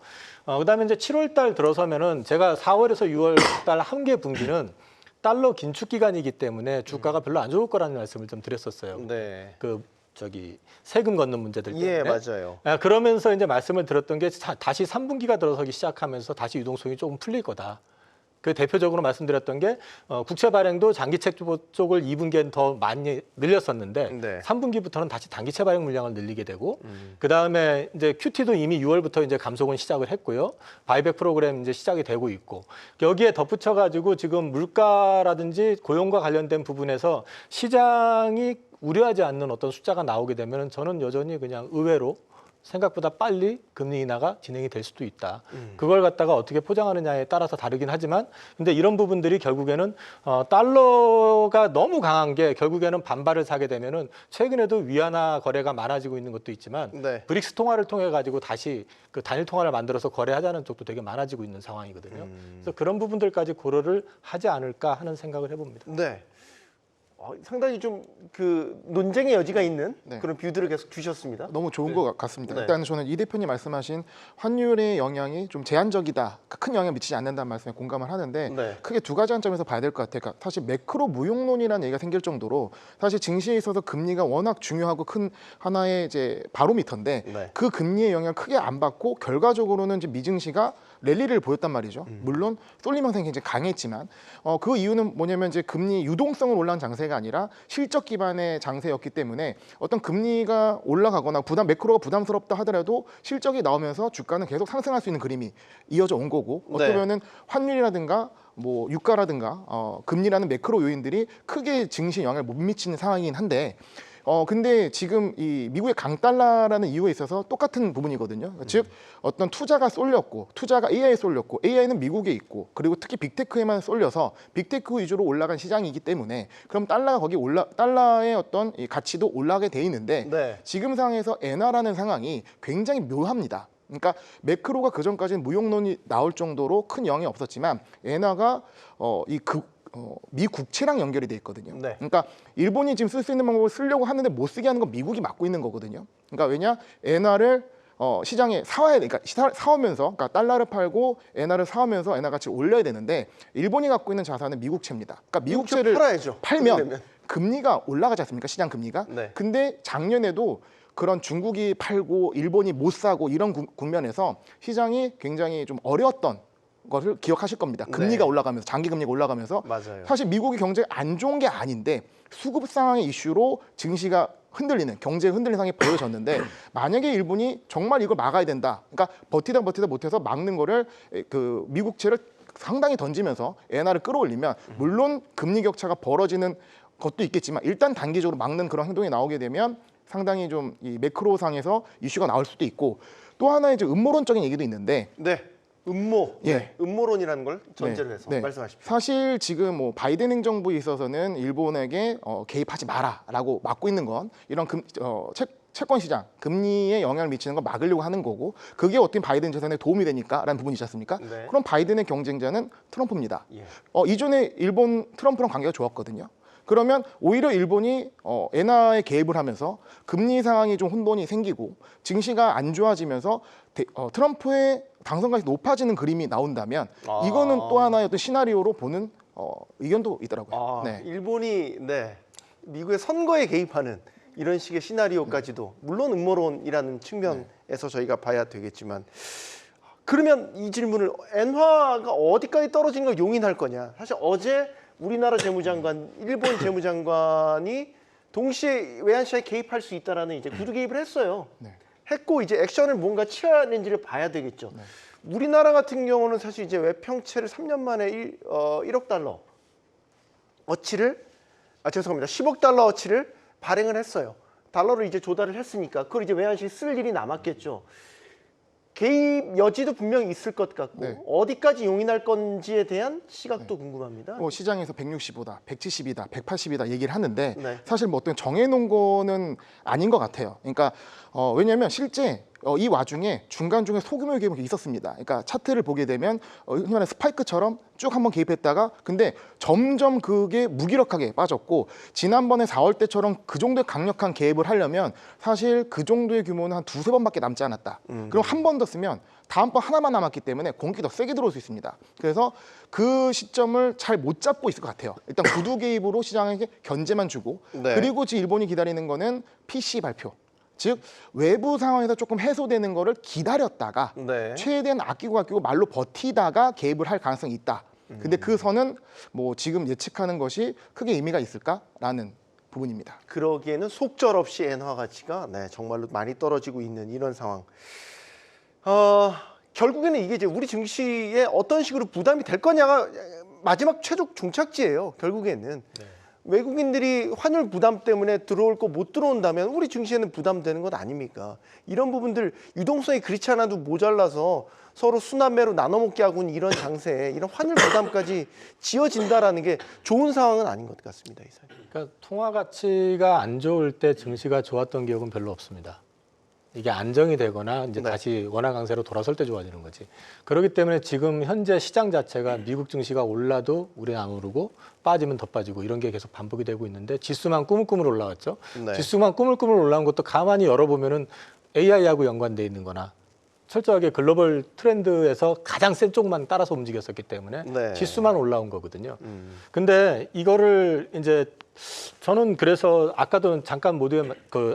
그다음에 이제 7월 달 들어서면은 제가 4월에서 6월 달 한 개 분기는 달러 긴축 기간이기 때문에 주가가 별로 안 좋을 거라는 말씀을 좀 드렸었어요. 네. 세금 걷는 문제들 때문에. 예, 맞아요. 그러면서 이제 말씀을 드렸던 게 다시 3분기가 들어서기 시작하면서 다시 유동성이 조금 풀릴 거다. 그 대표적으로 말씀드렸던 게 국채 발행도 장기채 쪽을 2분기엔 더 많이 늘렸었는데 네. 3분기부터는 다시 단기채 발행 물량을 늘리게 되고 그 다음에 이제 QT도 이미 6월부터 이제 감속은 시작을 했고요. 바이백 프로그램 이제 시작이 되고 있고 여기에 덧붙여 가지고 지금 물가라든지 고용과 관련된 부분에서 시장이 우려하지 않는 어떤 숫자가 나오게 되면 저는 여전히 그냥 의외로 생각보다 빨리 금리 인하가 진행이 될 수도 있다. 그걸 갖다가 어떻게 포장하느냐에 따라서 다르긴 하지만 근데 이런 부분들이 결국에는 달러가 너무 강한 게 결국에는 반발을 사게 되면은 최근에도 위안화 거래가 많아지고 있는 것도 있지만 네. 브릭스 통화를 통해 가지고 다시 그 단일 통화를 만들어서 거래하자는 쪽도 되게 많아지고 있는 상황이거든요. 그래서 그런 부분들까지 고려를 하지 않을까 하는 생각을 해봅니다. 네. 상당히 좀 그 논쟁의 여지가 있는 네. 그런 뷰들을 계속 주셨습니다. 너무 좋은 것 같습니다. 네. 일단 저는 이 대표님 말씀하신 환율의 영향이 좀 제한적이다, 큰 영향을 미치지 않는다는 말씀에 공감을 하는데 네. 크게 두 가지 관점에서 봐야 될 것 같아요. 그러니까 사실 매크로 무용론이라는 얘기가 생길 정도로 사실 증시에 있어서 금리가 워낙 중요하고 큰 하나의 이제 바로미터인데 네. 그 금리의 영향을 크게 안 받고 결과적으로는 이제 미증시가 랠리를 보였단 말이죠. 물론 쏠림 형성이 굉장히 강했지만 그 이유는 뭐냐면 이제 금리 유동성을 올라간 장세가 아니라 실적 기반의 장세였기 때문에 어떤 금리가 올라가거나 매크로가 부담스럽다 하더라도 실적이 나오면서 주가는 계속 상승할 수 있는 그림이 이어져 온 거고 어떻게 네. 보면은 환율이라든가 뭐 유가라든가 금리라는 매크로 요인들이 크게 증시에 영향을 못 미치는 상황이긴 한데 근데 지금 이 미국의 강달러라는 이유에 있어서 똑같은 부분이거든요. 즉 어떤 투자가 쏠렸고 투자가 AI에 쏠렸고 AI는 미국에 있고 그리고 특히 빅테크에만 쏠려서 빅테크 위주로 올라간 시장이기 때문에 그럼 달러의 어떤 이 가치도 올라가게 돼 있는데 네. 지금 상황에서 엔화라는 상황이 굉장히 묘합니다. 그러니까 매크로가 그 전까지는 무용론이 나올 정도로 큰 영향이 없었지만 엔화가 미 국채랑 연결이 돼 있거든요. 네. 그러니까 일본이 지금 쓸 수 있는 방법을 쓰려고 하는데 못 쓰게 하는 건 미국이 막고 있는 거거든요. 그러니까 왜냐 엔화를 시장에 사와야 돼. 그러니까 사오면서 그러니까 달러를 팔고 엔화를 사오면서 엔화 가치를 올려야 되는데 일본이 갖고 있는 자산은 미국채입니다. 그러니까 미국채를 팔아야죠. 팔면 그러려면. 금리가 올라가지 않습니까? 시장 금리가. 네. 근데 작년에도 그런 중국이 팔고 일본이 못 사고 이런 국면에서 시장이 굉장히 좀 어려웠던 것을 기억하실 겁니다. 금리가 네. 올라가면서 장기 금리가 올라가면서 맞아요. 사실 미국의 경제가 안 좋은 게 아닌데 수급 상황의 이슈로 증시가 흔들리는 경제 흔들리는 상황이 보여졌는데 만약에 일본이 정말 이걸 막아야 된다. 그러니까 버티다 못해서 막는 거를 그 미국채를 상당히 던지면서 엔화를 끌어올리면 물론 금리 격차가 벌어지는 것도 있겠지만 일단 단기적으로 막는 그런 행동이 나오게 되면 상당히 좀 이 매크로상에서 이슈가 나올 수도 있고 또 하나의 이제 음모론적인 얘기도 있는데 네. 음모. 예. 네. 음모론이라는 걸 전제를 해서 네. 말씀하십시오. 사실 지금 뭐 바이든 행정부에 있어서는 일본에게 개입하지 마라라고 막고 있는 건 이런 채권 시장 금리에 영향을 미치는 걸 막으려고 하는 거고 그게 어떤 바이든 재선에 도움이 되니까라는 부분이 있지 않습니까? 네. 그럼 바이든의 경쟁자는 트럼프입니다. 예. 이전에 일본 트럼프랑 관계가 좋았거든요. 그러면 오히려 일본이 엔화에 개입을 하면서 금리 상황이 좀 혼돈이 생기고 증시가 안 좋아지면서 트럼프의 당선가율이 높아지는 그림이 나온다면 이거는 또 하나의 어떤 시나리오로 보는 의견도 있더라고요. 네. 일본이 미국의 선거에 개입하는 이런 식의 시나리오까지도 물론 음모론이라는 측면에서 저희가 봐야 되겠지만 그러면 이 질문을 엔화가 어디까지 떨어지는 걸 용인할 거냐? 사실 어제 우리나라 재무장관, 일본 재무장관이 동시에 외환 시장에 개입할 수 있다라는 이제 구두 개입을 했어요. 네. 했고 이제 액션을 뭔가 취하는지를 봐야 되겠죠. 우리나라 같은 경우는 사실 이제 외평채를 3년 만에 1억 달러 어치를 죄송합니다. 10억 달러 어치를 발행을 했어요. 달러를 이제 조달을 했으니까 그걸 이제 외환시장에 쓸 일이 남았겠죠. 개입 여지도 분명히 있을 것 같고 네. 어디까지 용인할 건지에 대한 시각도 궁금합니다. 시장에서 160이다, 170이다, 180이다 얘기를 하는데 네. 사실 뭐 어떤 정해놓은 거는 아닌 것 같아요. 그러니까 왜냐하면 실제 이 와중에 중간중에 소규모 개입이 있었습니다. 그러니까 차트를 보게 되면 흔히 말하는 스파이크처럼 쭉 한번 개입했다가 근데 점점 그게 무기력하게 빠졌고 지난번에 4월 때처럼 그 정도의 강력한 개입을 하려면 사실 그 정도의 규모는 한 두세 번밖에 남지 않았다. 그럼 한 번 더 쓰면 다음번 하나만 남았기 때문에 공격이 더 세게 들어올 수 있습니다. 그래서 그 시점을 잘 못 잡고 있을 것 같아요. 일단 구두 개입으로 시장에게 견제만 주고 네. 그리고 지금 일본이 기다리는 거는 PC 발표. 즉 외부 상황에서 조금 해소되는 거를 기다렸다가 네. 최대한 아끼고 말로 버티다가 개입을 할 가능성이 있다. 근데 그 선은 뭐 지금 예측하는 것이 크게 의미가 있을까라는 부분입니다. 그러기에는 속절없이 엔화 가치가 정말로 많이 떨어지고 있는 이런 상황. 결국에는 이게 이제 우리 증시에 어떤 식으로 부담이 될 거냐가 마지막 최종 종착지예요. 결국에는 외국인들이 환율 부담 때문에 들어올 거 못 들어온다면 우리 증시에는 부담되는 것 아닙니까? 이런 부분들 유동성이 그렇지 않아도 모자라서 서로 순환매로 나눠먹게 하고 있는 이런 장세에 이런 환율 부담까지 지어진다라는 게 좋은 상황은 아닌 것 같습니다, 이사님. 그러니까 통화 가치가 안 좋을 때 증시가 좋았던 기억은 별로 없습니다. 이게 안정이 되거나 이제 네. 다시 원화 강세로 돌아설 때 좋아지는 거지. 그렇기 때문에 지금 현재 시장 자체가 미국 증시가 올라도 우리는 안 오르고 빠지면 더 빠지고 이런 게 계속 반복이 되고 있는데 지수만 꾸물꾸물 올라왔죠. 네. 지수만 꾸물꾸물 올라온 것도 가만히 열어보면은 AI하고 연관돼 있는 거나 철저하게 글로벌 트렌드에서 가장 센 쪽만 따라서 움직였었기 때문에 네. 지수만 올라온 거거든요. 근데 이거를 이제 저는 그래서 아까도 잠깐 모두에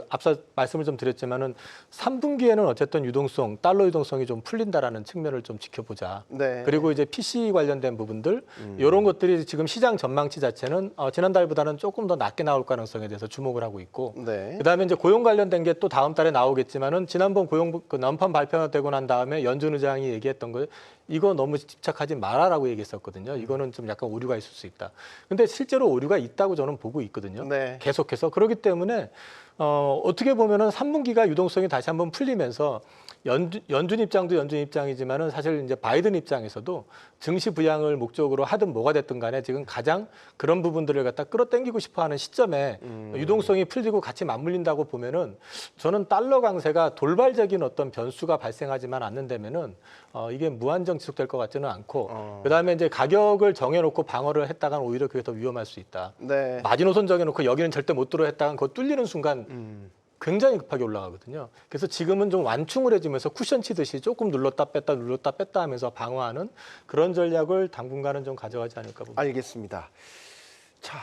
앞서 말씀을 좀 드렸지만은 3분기에는 어쨌든 유동성, 달러 유동성이 좀 풀린다라는 측면을 좀 지켜보자. 네. 그리고 이제 PC 관련된 부분들 이런 것들이 지금 시장 전망치 자체는 지난달보다는 조금 더 낮게 나올 가능성에 대해서 주목을 하고 있고 네. 그다음에 이제 고용 관련된 게 또 다음 달에 나오겠지만은 지난번 고용 난판 발표되고 난 다음에 연준 의장이 얘기했던 거 이거 너무 집착하지 마라라고 얘기했었거든요. 이거는 좀 약간 오류가 있을 수 있다. 근데 실제로 오류가 있다고 저는 보고 있거든요. 네. 계속해서 그렇기 때문에 어떻게 보면은 3분기가 유동성이 다시 한번 풀리면서 연준 입장도 연준 입장이지만은 사실 이제 바이든 입장에서도 증시 부양을 목적으로 하든 뭐가 됐든 간에 지금 가장 그런 부분들을 갖다 끌어당기고 싶어하는 시점에 유동성이 풀리고 같이 맞물린다고 보면은 저는 달러 강세가 돌발적인 어떤 변수가 발생하지만 않는다면은 이게 무한정 지속될 것 같지는 않고 그다음에 이제 가격을 정해놓고 방어를 했다간 오히려 그게 더 위험할 수 있다. 네. 마지노선 정해놓고 여기는 절대 못 들어 했다간 그거 뚫리는 순간 굉장히 급하게 올라가거든요. 그래서 지금은 좀 완충을 해주면서 쿠션 치듯이 조금 눌렀다 뺐다 하면서 방어하는 그런 전략을 당분간은 좀 가져가지 않을까 봅니다. 알겠습니다. 자,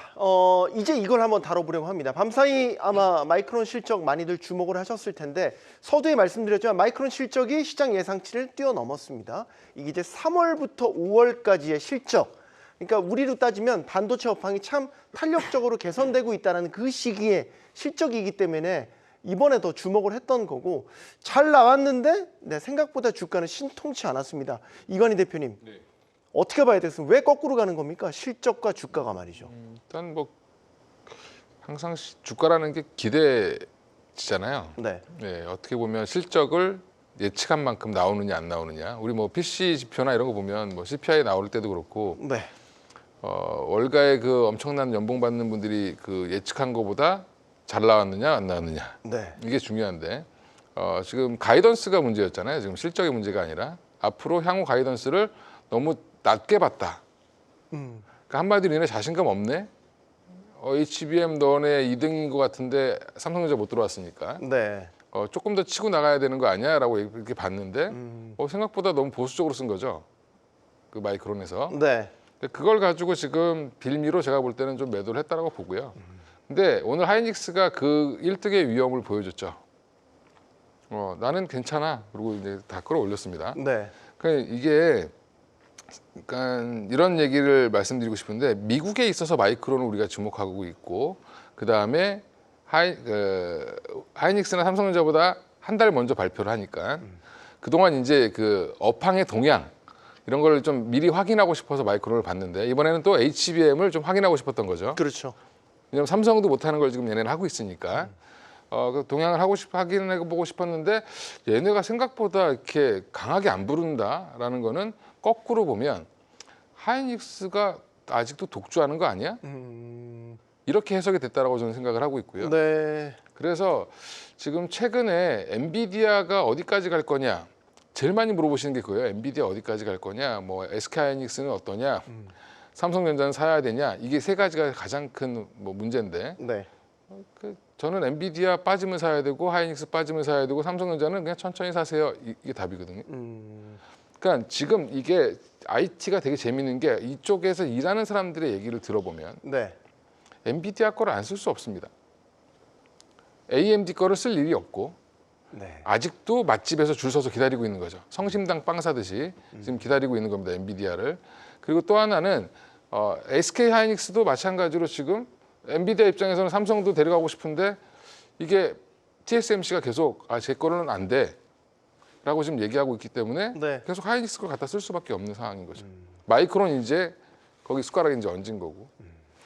이제 이걸 한번 다뤄보려고 합니다. 밤사이 아마 마이크론 실적 많이들 주목을 하셨을 텐데 서두에 말씀드렸지만 마이크론 실적이 시장 예상치를 뛰어넘었습니다. 이게 이제 3월부터 5월까지의 실적. 그러니까 우리로 따지면 반도체 업황이 참 탄력적으로 개선되고 있다는 그 시기에 실적이기 때문에 이번에 더 주목을 했던 거고 잘 나왔는데 네, 생각보다 주가는 신통치 않았습니다. 이건희 대표님. 네. 어떻게 봐야 되겠습니까? 왜 거꾸로 가는 겁니까? 실적과 주가가 말이죠. 일단 뭐 항상 주가라는 게 기대치잖아요. 네. 네, 어떻게 보면 실적을 예측한 만큼 나오느냐 안 나오느냐. 우리 뭐 PC 지표나 이런 거 보면 뭐 CPI 나올 때도 그렇고 네. 월가에 그 엄청난 연봉 받는 분들이 그 예측한 것보다 잘 나왔느냐 안 나왔느냐. 네. 이게 중요한데 지금 가이던스가 문제였잖아요. 지금 실적의 문제가 아니라 앞으로 향후 가이던스를 너무 낮게 봤다. 그러니까 한마디로 얘네 자신감 없네. HBM 너네 2등인 것 같은데 삼성전자 못 들어왔으니까 네. 조금 더 치고 나가야 되는 거 아니야라고 이렇게 봤는데 생각보다 너무 보수적으로 쓴 거죠. 그 마이크론에서. 네. 그걸 가지고 지금 빌미로 제가 볼 때는 좀 매도를 했다라고 보고요. 근데 오늘 하이닉스가 그 1등의 위험을 보여줬죠. 나는 괜찮아. 그리고 이제 다 끌어올렸습니다. 네. 그러니까 이게 이런 얘기를 말씀드리고 싶은데 미국에 있어서 마이크론을 우리가 주목하고 있고 그 다음에 하이닉스나 삼성전자보다 한 달 먼저 발표를 하니까 그동안 이제 그 업황의 동향 이런 걸 좀 미리 확인하고 싶어서 마이크론을 봤는데 이번에는 또 HBM을 좀 확인하고 싶었던 거죠. 그렇죠. 왜냐하면 삼성도 못하는 걸 지금 얘네는 하고 있으니까 그 동향을 확인해 보고 싶었는데 얘네가 생각보다 이렇게 강하게 안 부른다라는 거는 거꾸로 보면 하이닉스가 아직도 독주하는 거 아니야? 이렇게 해석이 됐다라고 저는 생각을 하고 있고요. 네. 그래서 지금 최근에 엔비디아가 어디까지 갈 거냐 제일 많이 물어보시는 게 그거예요. 엔비디아 어디까지 갈 거냐, 뭐 SK 하이닉스는 어떠냐, 삼성전자는 사야 되냐, 이게 세 가지가 가장 큰 뭐 문제인데 네. 저는 엔비디아 빠지면 사야 되고 하이닉스 빠지면 사야 되고 삼성전자는 그냥 천천히 사세요. 이게 답이거든요. 그러니까 지금 이게 IT가 되게 재밌는 게 이쪽에서 일하는 사람들의 얘기를 들어보면 네. 엔비디아 거를 안 쓸 수 없습니다. AMD 거를 쓸 일이 없고 네. 아직도 맛집에서 줄 서서 기다리고 있는 거죠. 성심당 빵 사듯이 지금 기다리고 있는 겁니다. 엔비디아를. 그리고 또 하나는 SK 하이닉스도 마찬가지로 지금 엔비디아 입장에서는 삼성도 데려가고 싶은데 이게 TSMC가 계속 제 거는 안 돼. 라고 지금 얘기하고 있기 때문에 네. 계속 하이닉스 걸 갖다 쓸 수밖에 없는 상황인 거죠. 마이크론 이제 거기 숟가락 이제 얹은 거고.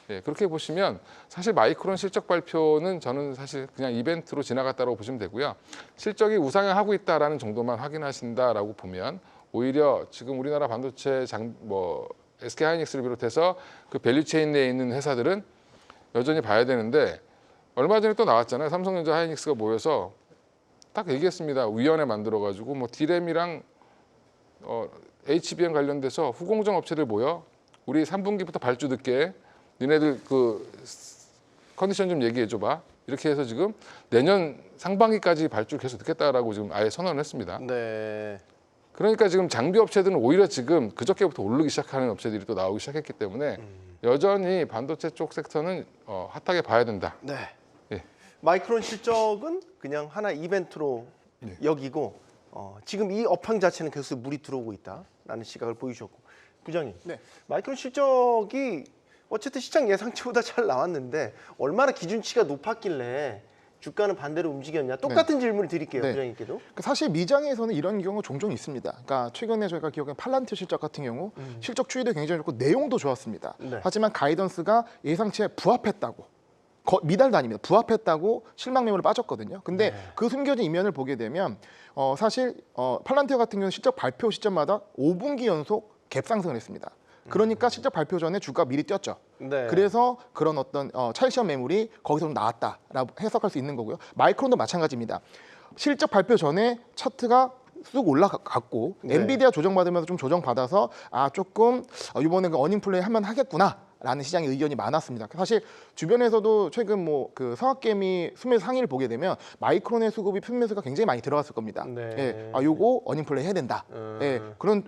예, 그렇게 보시면 사실 마이크론 실적 발표는 저는 사실 그냥 이벤트로 지나갔다고 보시면 되고요. 실적이 우상향하고 있다라는 정도만 확인하신다라고 보면 오히려 지금 우리나라 반도체 SK 하이닉스를 비롯해서 그 밸류체인 내에 있는 회사들은 여전히 봐야 되는데 얼마 전에 또 나왔잖아요. 삼성전자 하이닉스가 모여서 딱 얘기했습니다. 위원회 만들어가지고 뭐 디램이랑 HBM 관련돼서 후공정 업체들 모여 우리 3분기부터 발주 듣게 니네들 그 컨디션 좀 얘기해 줘봐. 이렇게 해서 지금 내년 상반기까지 발주 계속 듣겠다라고 지금 아예 선언을 했습니다. 네. 그러니까 지금 장비 업체들은 오히려 지금 그저께부터 오르기 시작하는 업체들이 또 나오기 시작했기 때문에 여전히 반도체 쪽 섹터는 핫하게 봐야 된다. 네. 예. 마이크론 실적은 그냥 하나 이벤트로 여기고 지금 이 업황 자체는 계속 물이 들어오고 있다라는 시각을 보여주셨고 부장님. 네. 마이크론 실적이 어쨌든 시장 예상치보다 잘 나왔는데 얼마나 기준치가 높았길래 주가는 반대로 움직였냐? 똑같은 질문을 드릴게요, 네. 부장님께도. 사실 미장에서는 이런 경우 종종 있습니다. 그러니까 최근에 저희가 기억하는 팔란트 실적 같은 경우 실적 추이도 굉장히 좋고 내용도 좋았습니다. 네. 하지만 가이던스가 예상치에 부합했다고 미달도 아닙니다. 부합했다고 실망 매물에 빠졌거든요. 근데 그 숨겨진 이면을 보게 되면 사실 팔란티어 같은 경우는 실적 발표 시점마다 5분기 연속 갭 상승을 했습니다. 그러니까 실적 발표 전에 주가 미리 뛰었죠. 네. 그래서 그런 어떤 차익시험 매물이 거기서 좀 나왔다라고 해석할 수 있는 거고요. 마이크론도 마찬가지입니다. 실적 발표 전에 차트가 쑥 올라갔고 네. 엔비디아 조정받으면서 좀 조정받아서 조금 이번에 그 어닝 플레이 하면 하겠구나 라는 시장의 의견이 많았습니다. 사실 주변에서도 최근 뭐 그 서학개미 수매수 상위를 보게 되면 마이크론의 수급이 순매수가 굉장히 많이 들어갔을 겁니다. 네. 예, 요거 어닝플레이 해야 된다. 예, 그런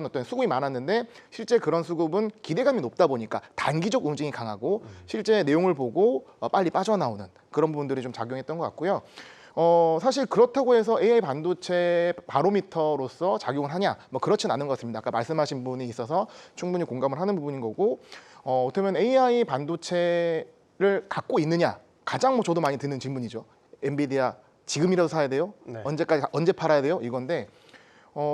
어떤 수급이 많았는데 실제 그런 수급은 기대감이 높다 보니까 단기적 움직임이 강하고 실제 내용을 보고 빨리 빠져나오는 그런 부분들이 좀 작용했던 것 같고요. 사실 그렇다고 해서 AI 반도체 바로미터로서 작용을 하냐? 뭐 그렇진 않은 것 같습니다. 아까 말씀하신 부분이 있어서 충분히 공감을 하는 부분인 거고, 어떻게 보면 AI 반도체를 갖고 있느냐? 가장 뭐 저도 많이 드는 질문이죠. 엔비디아 지금이라도 사야 돼요? 네. 언제 팔아야 돼요? 이건데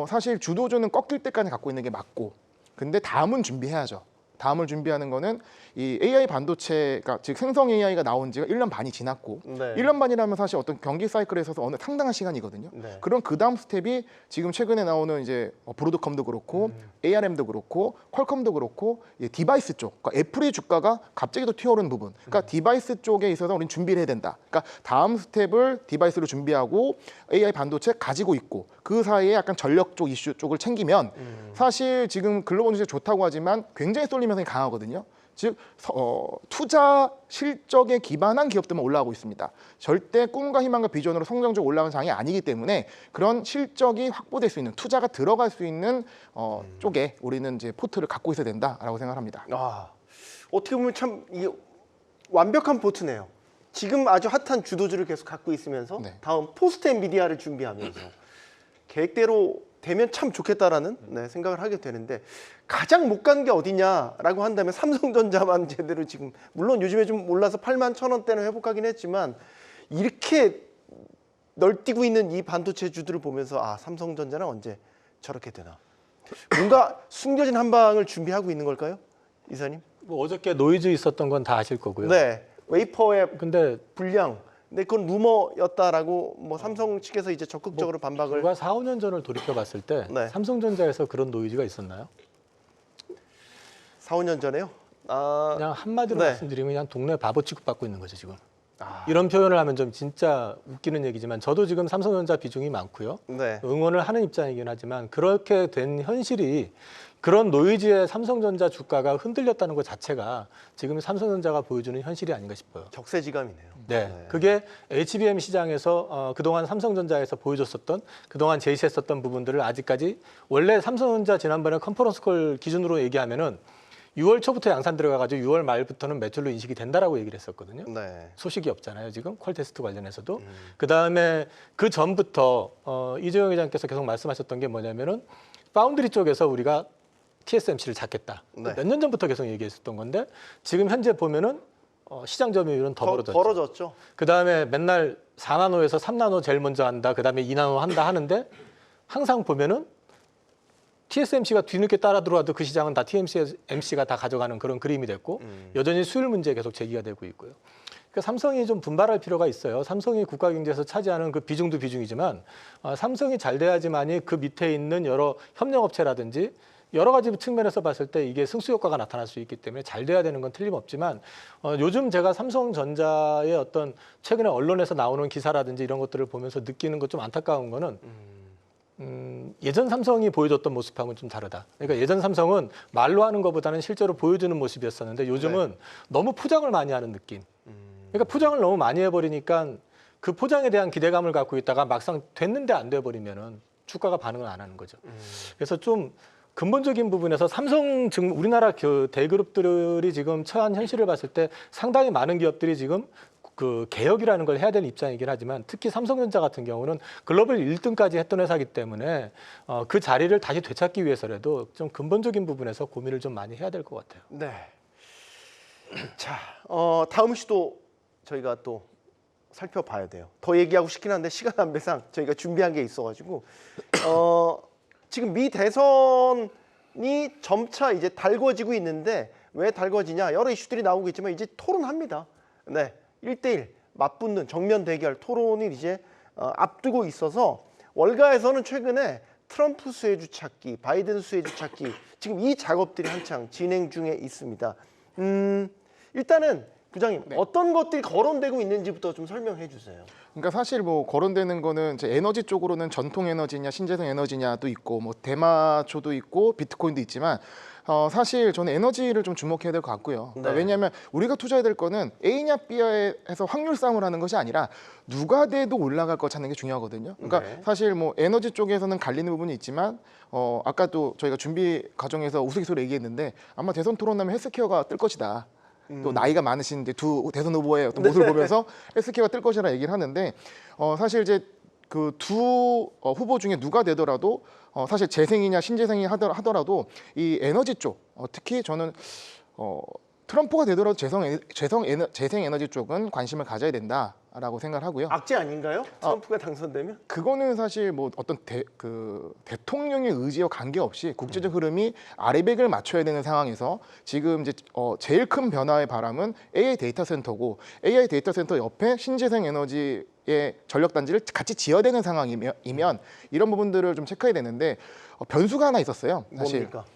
사실 주도주는 꺾일 때까지 갖고 있는 게 맞고, 근데 다음은 준비해야죠. 다음을 준비하는 거는 이 AI 반도체가 즉 생성 AI가 나온 지가 1년 반이 지났고 네. 1년 반이라면 사실 어떤 경기 사이클에 있어서 어느 상당한 시간이거든요. 네. 그런 그 다음 스텝이 지금 최근에 나오는 이제 브로드컴도 그렇고 ARM도 그렇고 퀄컴도 그렇고 디바이스 쪽, 그러니까 애플의 주가가 갑자기 또 튀어오르는 부분. 그러니까 디바이스 쪽에 있어서 우리는 준비를 해야 된다. 그러니까 다음 스텝을 디바이스로 준비하고 AI 반도체 가지고 있고 그 사이에 약간 전력 쪽 이슈 쪽을 챙기면 사실 지금 글로벌 주식 좋다고 하지만 굉장히 쏠림 현상이 강하거든요. 즉 투자 실적에 기반한 기업들만 올라가고 있습니다. 절대 꿈과 희망과 비전으로 성장적으로 올라가는 장이 아니기 때문에 그런 실적이 확보될 수 있는 투자가 들어갈 수 있는 쪽에 우리는 이제 포트를 갖고 있어야 된다라고 생각합니다. 어떻게 보면 참 이게 완벽한 포트네요. 지금 아주 핫한 주도주를 계속 갖고 있으면서 네. 다음 포스트 엔비디아를 준비하면서 계획대로 되면 참 좋겠다라는 생각을 하게 되는데, 가장 못 간 게 어디냐라고 한다면 삼성전자만 제대로 지금, 물론 요즘에 좀 올라서 81,000원대는 회복하긴 했지만 이렇게 널뛰고 있는 이 반도체 주들을 보면서 삼성전자는 언제 저렇게 되나, 뭔가 숨겨진 한 방을 준비하고 있는 걸까요, 이사님? 뭐 어저께 노이즈 있었던 건 다 아실 거고요. 네, 웨이퍼의 근데 불량, 근데 그건 루머였다라고 뭐 삼성 측에서 이제 적극적으로 반박을. 불과 4, 5년 전을 돌이켜 봤을 때 네. 삼성전자에서 그런 노이즈가 있었나요? 4, 5년 전에요? 그냥 한마디로 네. 말씀드리면 그냥 동네 바보 취급받고 있는 거죠, 지금. 이런 표현을 하면 좀 진짜 웃기는 얘기지만 저도 지금 삼성전자 비중이 많고요. 네. 응원을 하는 입장이긴 하지만 그렇게 된 현실이, 그런 노이즈에 삼성전자 주가가 흔들렸다는 것 자체가 지금 삼성전자가 보여주는 현실이 아닌가 싶어요. 적세지감이네요. 네, 그게 HBM 시장에서 그동안 삼성전자에서 보여줬었던, 그동안 제시했었던 부분들을 아직까지, 원래 삼성전자 지난번에 컨퍼런스 콜 기준으로 얘기하면은 6월 초부터 양산 들어가가지고 6월 말부터는 매출로 인식이 된다라고 얘기를 했었거든요. 네. 소식이 없잖아요, 지금 퀄 테스트 관련해서도. 그 다음에 그 전부터 이재용 회장께서 계속 말씀하셨던 게 뭐냐면은 파운드리 쪽에서 우리가 TSMC를 잡겠다. 네. 몇 년 전부터 계속 얘기했었던 건데 지금 현재 보면은 시장 점유율은 더 벌어졌죠. 벌어졌죠. 그 다음에 맨날 4나노에서 3나노 제일 먼저 한다. 그 다음에 2나노 한다 하는데 항상 보면은 TSMC가 뒤늦게 따라 들어와도 그 시장은 다 TSMC가 다 가져가는 그런 그림이 됐고 여전히 수율 문제 계속 제기가 되고 있고요. 그러니까 삼성이 좀 분발할 필요가 있어요. 삼성이 국가 경제에서 차지하는 그 비중도 비중이지만 삼성이 잘 돼야지만이 그 밑에 있는 여러 협력업체라든지 여러 가지 측면에서 봤을 때 이게 승수 효과가 나타날 수 있기 때문에 잘 돼야 되는 건 틀림없지만 요즘 제가 삼성전자의 어떤 최근에 언론에서 나오는 기사라든지 이런 것들을 보면서 느끼는 것 좀 안타까운 거는 예전 삼성이 보여줬던 모습하고는 좀 다르다. 그러니까 예전 삼성은 말로 하는 것보다는 실제로 보여주는 모습이었었는데 요즘은 너무 포장을 많이 하는 느낌. 그러니까 포장을 너무 많이 해버리니까 그 포장에 대한 기대감을 갖고 있다가 막상 됐는데 안 돼버리면은 주가가 반응을 안 하는 거죠. 그래서 좀 근본적인 부분에서 삼성 지금 우리나라 대그룹들이 지금 처한 현실을 봤을 때 상당히 많은 기업들이 지금 그 개혁이라는 걸 해야 될 입장이긴 하지만 특히 삼성전자 같은 경우는 글로벌 1등까지 했던 회사이기 때문에 그 자리를 다시 되찾기 위해서라도 좀 근본적인 부분에서 고민을 좀 많이 해야 될 것 같아요. 네. 자, 다음 이슈도 저희가 또 살펴봐야 돼요. 더 얘기하고 싶긴 한데 시간 안배상 저희가 준비한 게 있어가지고 지금 미 대선이 점차 이제 달궈지고 있는데 왜 달궈지냐, 여러 이슈들이 나오고 있지만 이제 토론합니다. 네, 1대1 맞붙는 정면 대결 토론이 이제 앞두고 있어서 월가에서는 최근에 트럼프 수혜주 찾기, 바이든 수혜주 찾기 지금 이 작업들이 한창 진행 중에 있습니다. 일단은 부장님 네. 어떤 것들이 거론되고 있는지부터 좀 설명해 주세요. 그러니까 사실 뭐 거론되는 거는 이제 에너지 쪽으로는 전통 에너지냐 신재생 에너지냐도 있고 뭐 대마초도 있고 비트코인도 있지만 사실 저는 에너지를 좀 주목해야 될 것 같고요. 그러니까 네. 왜냐하면 우리가 투자해야 될 거는 A냐 B냐에서 확률 싸움을 하는 것이 아니라 누가 돼도 올라갈 거 찾는 게 중요하거든요. 그러니까 네. 사실 뭐 에너지 쪽에서는 갈리는 부분이 있지만 아까도 저희가 준비 과정에서 우스갯소리 얘기했는데 아마 대선 토론 나면 헬스케어가 뜰 것이다. 또 나이가 많으신 이제 두 대선 후보의 어떤 모습을 보면서 헬스케어가 뜰 것이라 얘기를 하는데 사실 이제 그 두 후보 중에 누가 되더라도 사실 재생이냐 신재생이 하더라도 이 에너지 쪽 특히 저는 트럼프가 되더라도 재생 에너지 쪽은 관심을 가져야 된다라고 생각을 하고요. 악재 아닌가요? 트럼프가 당선되면? 그거는 사실 뭐 어떤 대통령의 의지와 관계없이 국제적 흐름이 아래백을 맞춰야 되는 상황에서 지금 이제 제일 큰 변화의 바람은 AI 데이터 센터고 AI 데이터 센터 옆에 신재생 에너지의 전력 단지를 같이 지어야 되는 상황이면 이런 부분들을 좀 체크해야 되는데 변수가 하나 있었어요. 사실. 뭡니까?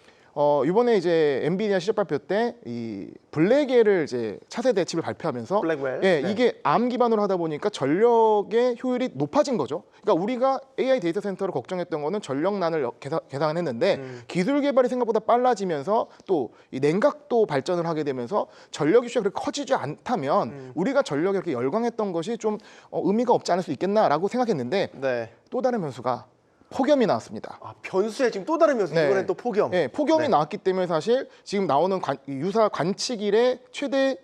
이번에 이제 엔비디아 실적 발표 때 이 블랙에를 이제 차세대 칩을 발표하면서 블랙웰? 예, 네. 이게 암 기반으로 하다 보니까 전력의 효율이 높아진 거죠. 그러니까 우리가 AI 데이터 센터를 걱정했던 거는 전력난을 계산했는데 기술 개발이 생각보다 빨라지면서 또 이 냉각도 발전을 하게 되면서 전력 이슈가 그렇게 커지지 않다면 우리가 전력에 이렇게 열광했던 것이 좀 의미가 없지 않을 수 있겠나라고 생각했는데 네. 또 다른 변수가 폭염이 나왔습니다. 아, 변수에 지금 또 다른 변수. 네. 이번엔 또 폭염. 네, 폭염이 네. 나왔기 때문에 사실 지금 나오는 유사 관측 일의 최대의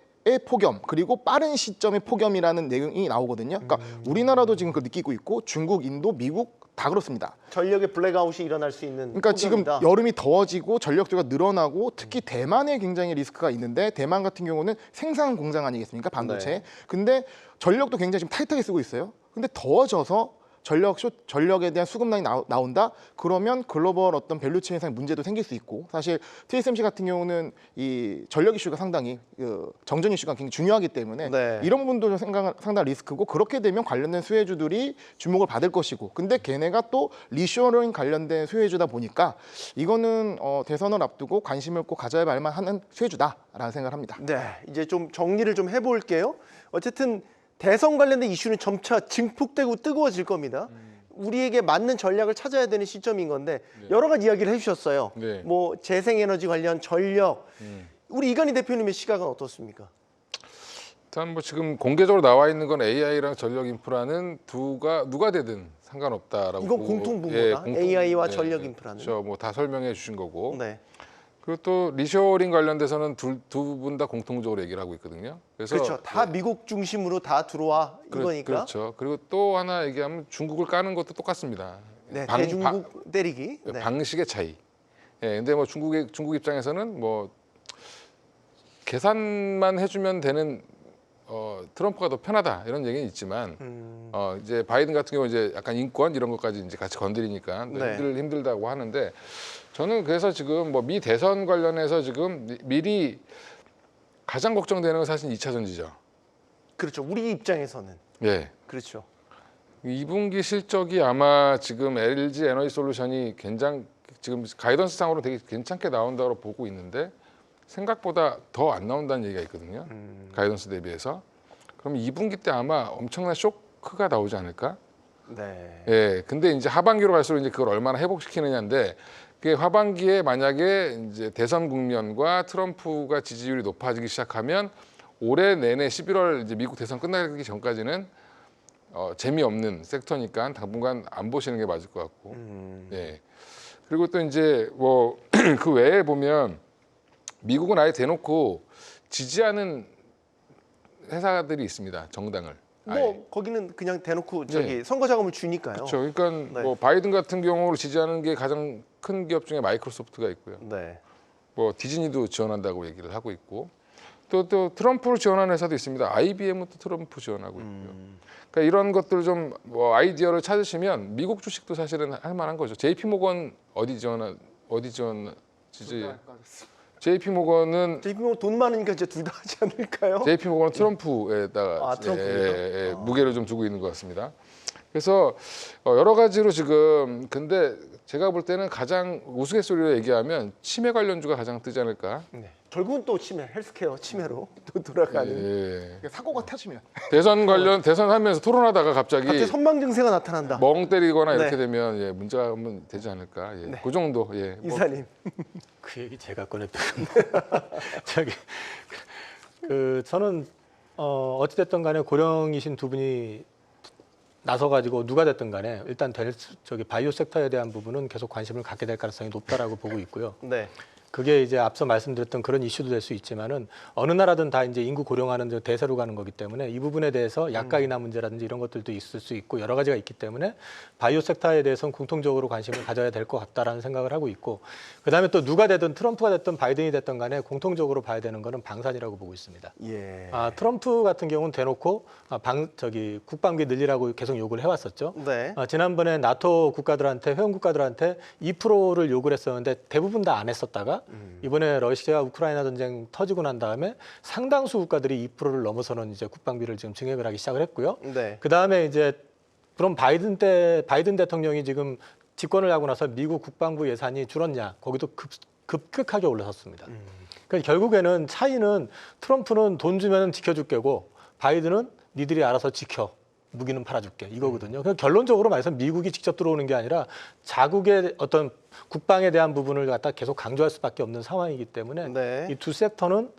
폭염 그리고 빠른 시점의 폭염이라는 내용이 나오거든요. 그러니까 우리나라도 지금 그걸 느끼고 있고 중국, 인도, 미국 다 그렇습니다. 전력의 블랙아웃이 일어날 수 있는 그러니까 지금 폭염이다. 여름이 더워지고 전력수가 늘어나고 특히 대만에 굉장히 리스크가 있는데 대만 같은 경우는 생산 공장 아니겠습니까? 반도체. 네. 근데 전력도 굉장히 지금 타이트하게 쓰고 있어요. 근데 더워져서 전력에 대한 수급난이 나온다? 그러면 글로벌 어떤 밸류체인상 문제도 생길 수 있고 사실 TSMC 같은 경우는 이 전력 이슈가 상당히 정전 이슈가 굉장히 중요하기 때문에 네. 이런 부분도 상당한 리스크고 그렇게 되면 관련된 수혜주들이 주목을 받을 것이고 근데 걔네가 또 리쇼어링 관련된 수혜주다 보니까 이거는 대선을 앞두고 관심을 꼭 가져야 할 만한 수혜주다라는 생각을 합니다. 네, 이제 좀 정리를 좀 해볼게요. 어쨌든 대선 관련된 이슈는 점차 증폭되고 뜨거워질 겁니다. 우리에게 맞는 전략을 찾아야 되는 시점인 건데 여러 가지 이야기를 해주셨어요. 네. 뭐 재생에너지 관련 전력. 우리 이건희 대표님의 시각은 어떻습니까? 일단 뭐 지금 공개적으로 나와 있는 건 AI랑 전력 인프라는 누가 되든 상관없다라고. 이건 보고, 공통분모다. AI와 전력 인프라는. 그렇죠. 뭐 다 설명해 주신 거고. 네, 그리고 또 리쇼어링 관련돼서는 두 분 다 공통적으로 얘기를 하고 있거든요. 그래서 그렇죠. 다 미국 중심으로 다 들어와 이거니까. 그렇죠. 그리고 또 하나 얘기하면 중국을 까는 것도 똑같습니다. 네, 대중국 때리기. 네. 방식의 차이. 예, 근데 뭐 중국 입장에서는 뭐 계산만 해주면 되는 트럼프가 더 편하다 이런 얘기는 있지만 이제 바이든 같은 경우 이제 약간 인권 이런 것까지 이제 같이 건드리니까 네. 힘들다고 하는데 저는 그래서 지금 뭐 미 대선 관련해서 지금 미리 가장 걱정되는 건 사실 2차 전지죠. 그렇죠. 우리 입장에서는. 예. 그렇죠. 2분기 실적이 아마 지금 LG 에너지 솔루션이 지금 가이던스 상으로 되게 괜찮게 나온다고 보고 있는데 생각보다 더 안 나온다는 얘기가 있거든요. 가이던스 대비해서. 그럼 2분기 때 아마 엄청난 쇼크가 나오지 않을까? 네. 예. 근데 이제 하반기로 갈수록 이제 그걸 얼마나 회복시키느냐인데 그게 하반기에 만약에 이제 대선 국면과 트럼프가 지지율이 높아지기 시작하면 올해 내내 11월 이제 미국 대선 끝나기 전까지는 재미없는 섹터니까 당분간 안 보시는 게 맞을 것 같고. 예. 그리고 또 이제 뭐 그 외에 보면 미국은 아예 대놓고 지지하는 회사들이 있습니다. 정당을. 아예. 뭐 거기는 그냥 대놓고 저기 선거 자금을 주니까요. 그렇죠. 그러니까 네. 뭐 바이든 같은 경우를 지지하는 게 가장 큰 기업 중에 마이크로소프트가 있고요. 네. 뭐 디즈니도 지원한다고 얘기를 하고 있고 또 트럼프를 지원하는 회사도 있습니다. IBM은 또 트럼프 지원하고 있고요. 그러니까 이런 것들 좀 뭐 아이디어를 찾으시면 미국 주식도 사실은 할 만한 거죠. JP 모건 어디 지지? JP 모건은 JP모건 돈 많으니까 이제 둘 다 하지 않을까요? JP 모건은 트럼프에다가 아, 트럼프입니까? 무게를 좀 두고 있는 것 같습니다. 그래서 여러 가지로 지금 근데 제가 볼 때는 가장 우스갯소리로 얘기하면 치매 관련주가 가장 뜨지 않을까. 네. 결국은 또 치매, 헬스케어 치매로 또 돌아가는. 예. 그러니까 사고가 터지면 대선 관련 대선 하면서 토론하다가 갑자기 갑자기 선망 증세가 나타난다. 멍 때리거나 네. 이렇게 되면 예, 문제가 한번 되지 않을까. 예. 네. 그 정도. 예. 뭐 이사님. 그 얘기 제가 꺼냈던 저기 저는 어찌됐든 간에 고령이신 두 분이 나서가지고 누가 됐든 간에 일단 저기 바이오 섹터에 대한 부분은 계속 관심을 갖게 될 가능성이 높다라고 보고 있고요. 네. 그게 이제 앞서 말씀드렸던 그런 이슈도 될 수 있지만은 어느 나라든 다 이제 인구 고령화는 이제 대세로 가는 거기 때문에 이 부분에 대해서 약가 인하 문제라든지 이런 것들도 있을 수 있고 여러 가지가 있기 때문에 바이오 섹터에 대해서는 공통적으로 관심을 가져야 될 것 같다라는 생각을 하고 있고 그다음에 또 누가 되든 트럼프가 됐든 바이든이 됐든 간에 공통적으로 봐야 되는 거는 방산이라고 보고 있습니다. 예. 트럼프 같은 경우는 대놓고 국방비 늘리라고 계속 요구를 해왔었죠. 네. 지난번에 나토 국가들한테 회원 국가들한테 2%를 요구를 했었는데 대부분 다 안 했었다가 이번에 러시아 우크라이나 전쟁 터지고 난 다음에 상당수 국가들이 2%를 넘어서는 이제 국방비를 지금 증액을 하기 시작을 했고요. 네. 그 다음에 이제 그럼 바이든 대통령이 지금 집권을 하고 나서 미국 국방부 예산이 줄었냐? 거기도 급격하게 올라섰습니다. 그러니까 결국에는 차이는 트럼프는 돈 주면 지켜줄 게고 바이든은 니들이 알아서 지켜. 무기는 팔아줄게 이거거든요. 그러니까 결론적으로 말해서 미국이 직접 들어오는 게 아니라 자국의 어떤 국방에 대한 부분을 갖다 계속 강조할 수밖에 없는 상황이기 때문에 네. 이 두 섹터는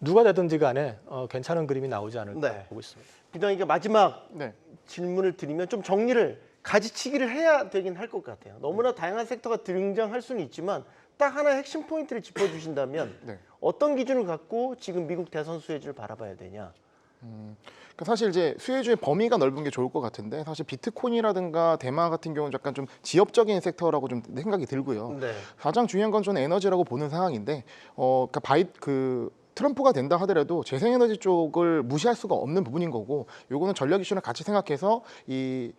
누가 되든지 간에 괜찮은 그림이 나오지 않을까 네. 보고 있습니다. 부장님께 마지막 네. 질문을 드리면 좀 정리를 가지치기를 해야 되긴 할 것 같아요. 너무나 다양한 섹터가 등장할 수는 있지만 딱 하나의 핵심 포인트를 짚어주신다면 네. 어떤 기준을 갖고 지금 미국 대선 수혜주를 바라봐야 되냐? 그러니까 사실 이제 수혜주의 범위가 넓은 게 좋을 것 같은데 사실 비트코인이라든가 대마 같은 경우는 약간 좀 지역적인 섹터라고 좀 생각이 들고요. 네. 가장 중요한 건 저는 에너지라고 보는 상황인데, 그러니까 트럼프가 된다 하더라도 재생에너지 쪽을 무시할 수가 없는 부분인 거고, 요거는 전력 이슈랑 같이 생각해서 이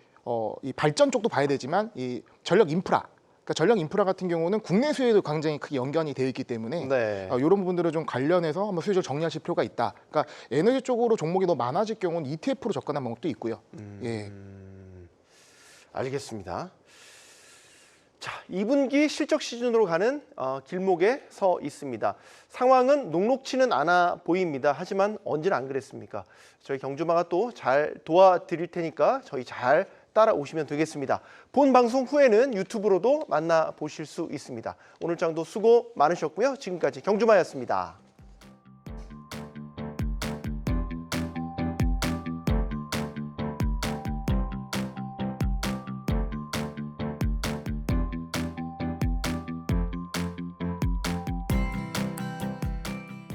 발전 쪽도 봐야 되지만 이 전력 인프라. 그러니까 전력 인프라 같은 경우는 국내 수혜도 굉장히 크게 연관이 되어 있기 때문에 네. 이런 부분들을 좀 관련해서 한번 수혜를 정리하실 필요가 있다. 그러니까 에너지 쪽으로 종목이 더 많아질 경우는 ETF로 접근한 방법도 있고요. 예. 알겠습니다. 자, 2분기 실적 시즌으로 가는 길목에 서 있습니다. 상황은 녹록치는 않아 보입니다. 하지만 언제는 안 그랬습니까? 저희 경주마가 또 잘 도와드릴 테니까 저희 잘 따라오시면 되겠습니다. 본 방송 후에는 유튜브로도 만나보실 수 있습니다. 오늘 장도 수고 많으셨고요. 지금까지 경주마였습니다.